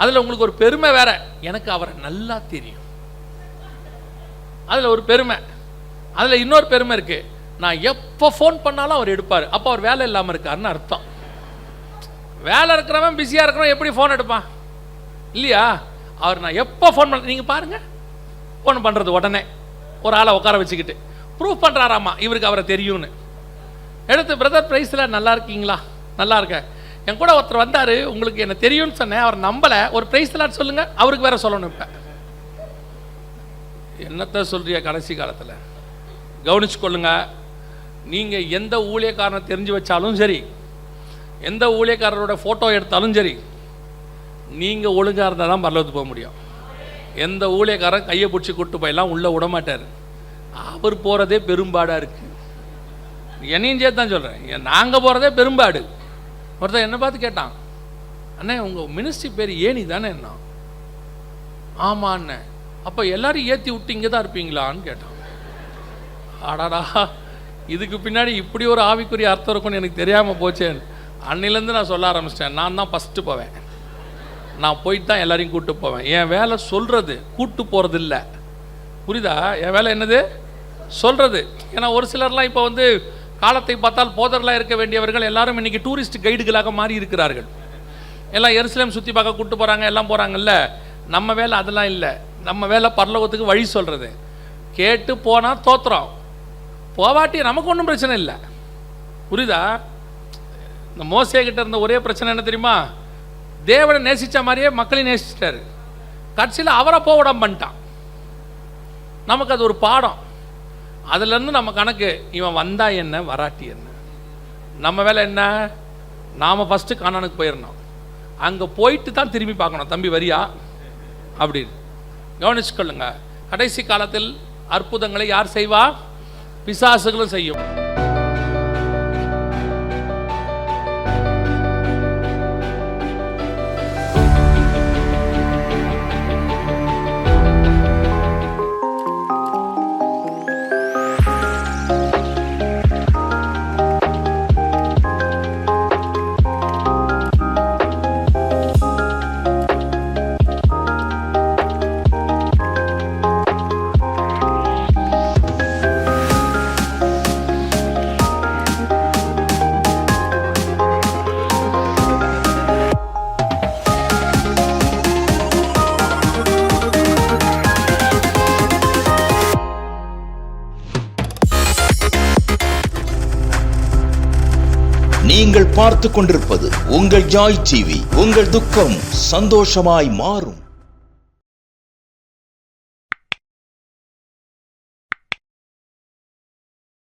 அதில் உங்களுக்கு ஒரு பெருமை வேற, எனக்கு அவரை நல்லா தெரியும், அதில் ஒரு பெருமை. அதில் இன்னொரு பெருமை இருக்கு, நான் எப்போ ஃபோன் பண்ணாலும் அவர் எடுப்பார். அப்போ அவர் வேலை இல்லாமல் இருக்காருன்னு அர்த்தம். வேலை இருக்கிறவன் பிஸியாக இருக்கிறவன் எப்படி ஃபோன் எடுப்பான்? இல்லையா? அவர் நான் எப்போ ஃபோன் பண்ண, நீங்கள் பாருங்கள், ஃபோன் பண்ணுறது உடனே ஒரு ஆளை உட்கார வச்சுக்கிட்டு ப்ரூவ் பண்ணுறாராமா இவருக்கு அவரை தெரியும்னு. எடுத்து பிரதர் பிரைஸில் நல்லா இருக்கீங்களா? நல்லா இருக்க. என் கூட ஒருத்தர் வந்தார், உங்களுக்கு என்ன தெரியும்னு சொன்னேன், அவர் நம்பலை, ஒரு பிரைஸ்லாட் சொல்லுங்கள், அவருக்கு வேற சொல்லணும். இப்போ என்னத்தை சொல்றிய? கடைசி காலத்தில் கவனிச்சு கொள்ளுங்க. நீங்கள் எந்த ஊழியக்காரனை தெரிஞ்சு வச்சாலும் சரி, எந்த ஊழியக்காரரோட ஃபோட்டோ எடுத்தாலும் சரி, நீங்கள் ஒழுங்காக இருந்தால் தான் பரலோகத்துக்கு போக முடியும். எந்த ஊழியக்காரன் கையை பிடிச்சி கூட்டு போயெல்லாம் உள்ளே விடமாட்டார். அவர் போகிறதே பெரும்பாடாக இருக்குது. என்னையும் சேர்த்து தான் சொல்கிறேன், நாங்கள் போகிறதே பெரும்பாடு. ஒருத்தர் என்னை பார்த்து கேட்டான், அண்ணே உங்கள் மினிஸ்ட்ரி பேர் ஏனி தானே? என்ன? ஆமாம் அண்ணே. அப்போ எல்லாரும் ஏற்றி விட்டு இங்கே தான் இருப்பீங்களான்னு கேட்டான். ஆடாடா, இதுக்கு பின்னாடி இப்படி ஒரு ஆவிக்குரிய அர்த்தம் இருக்கும்னு எனக்கு தெரியாமல் போச்சேன். அன்னிலேருந்து நான் சொல்ல ஆரம்பிச்சிட்டேன், நான் தான் ஃபஸ்ட்டு போவேன். நான் போயிட்டு தான் எல்லாரையும் கூப்பிட்டு போவேன். என் வேலை சொல்கிறது, கூப்பிட்டு போகிறது இல்லை. புரியுதா? என் வேலை என்னது? சொல்கிறது. ஏன்னா ஒரு சிலர்லாம் இப்போ வந்து காலத்தை பார்த்தால் போதர்களாக இருக்க வேண்டியவர்கள் எல்லாரும் இன்றைக்கி டூரிஸ்ட் கைடுகளாக மாறி இருக்கிறார்கள். எல்லாம் எருசலேம் சுற்றி பார்க்க கூப்பிட்டு போகிறாங்க, எல்லாம் போகிறாங்கல்ல. நம்ம வேலை அதெல்லாம் இல்லை. நம்ம வேலை பரலோகத்துக்கு வழி சொல்கிறது. கேட்டு போனால் தோத்துறோம், போவாட்டி நமக்கு ஒன்றும் பிரச்சனை இல்லை. புரியுதா? இந்த மோசே கிட்ட இருந்த ஒரே பிரச்சனை என்ன தெரியுமா? தேவனை நேசித்த மாதிரியே மக்களையும் நேசிச்சிட்டாரு. கட்சியில் அவரை போவிடம் பண்ணிட்டான். நமக்கு அது ஒரு பாடம். அதுலேருந்து நம்ம கணக்கு, இவன் வந்தா என்ன வராட்டி என்ன. நம்ம வேலை என்ன? நாம் ஃபஸ்ட்டு கானானுக்கு போயிடணும். அங்கே போயிட்டு தான் திரும்பி பார்க்கணும், தம்பி வரியா அப்படின்னு. கவனிச்சுக்கொள்ளுங்க. கடைசி காலத்தில் அற்புதங்களை யார் செய்வா? பிசாசுகளும் செய்யும். நீங்கள் பார்த்துக் கொண்டிருப்பது உங்கள் ஜாய் டிவி. உங்கள் துக்கம் சந்தோஷமாய் மாறும்.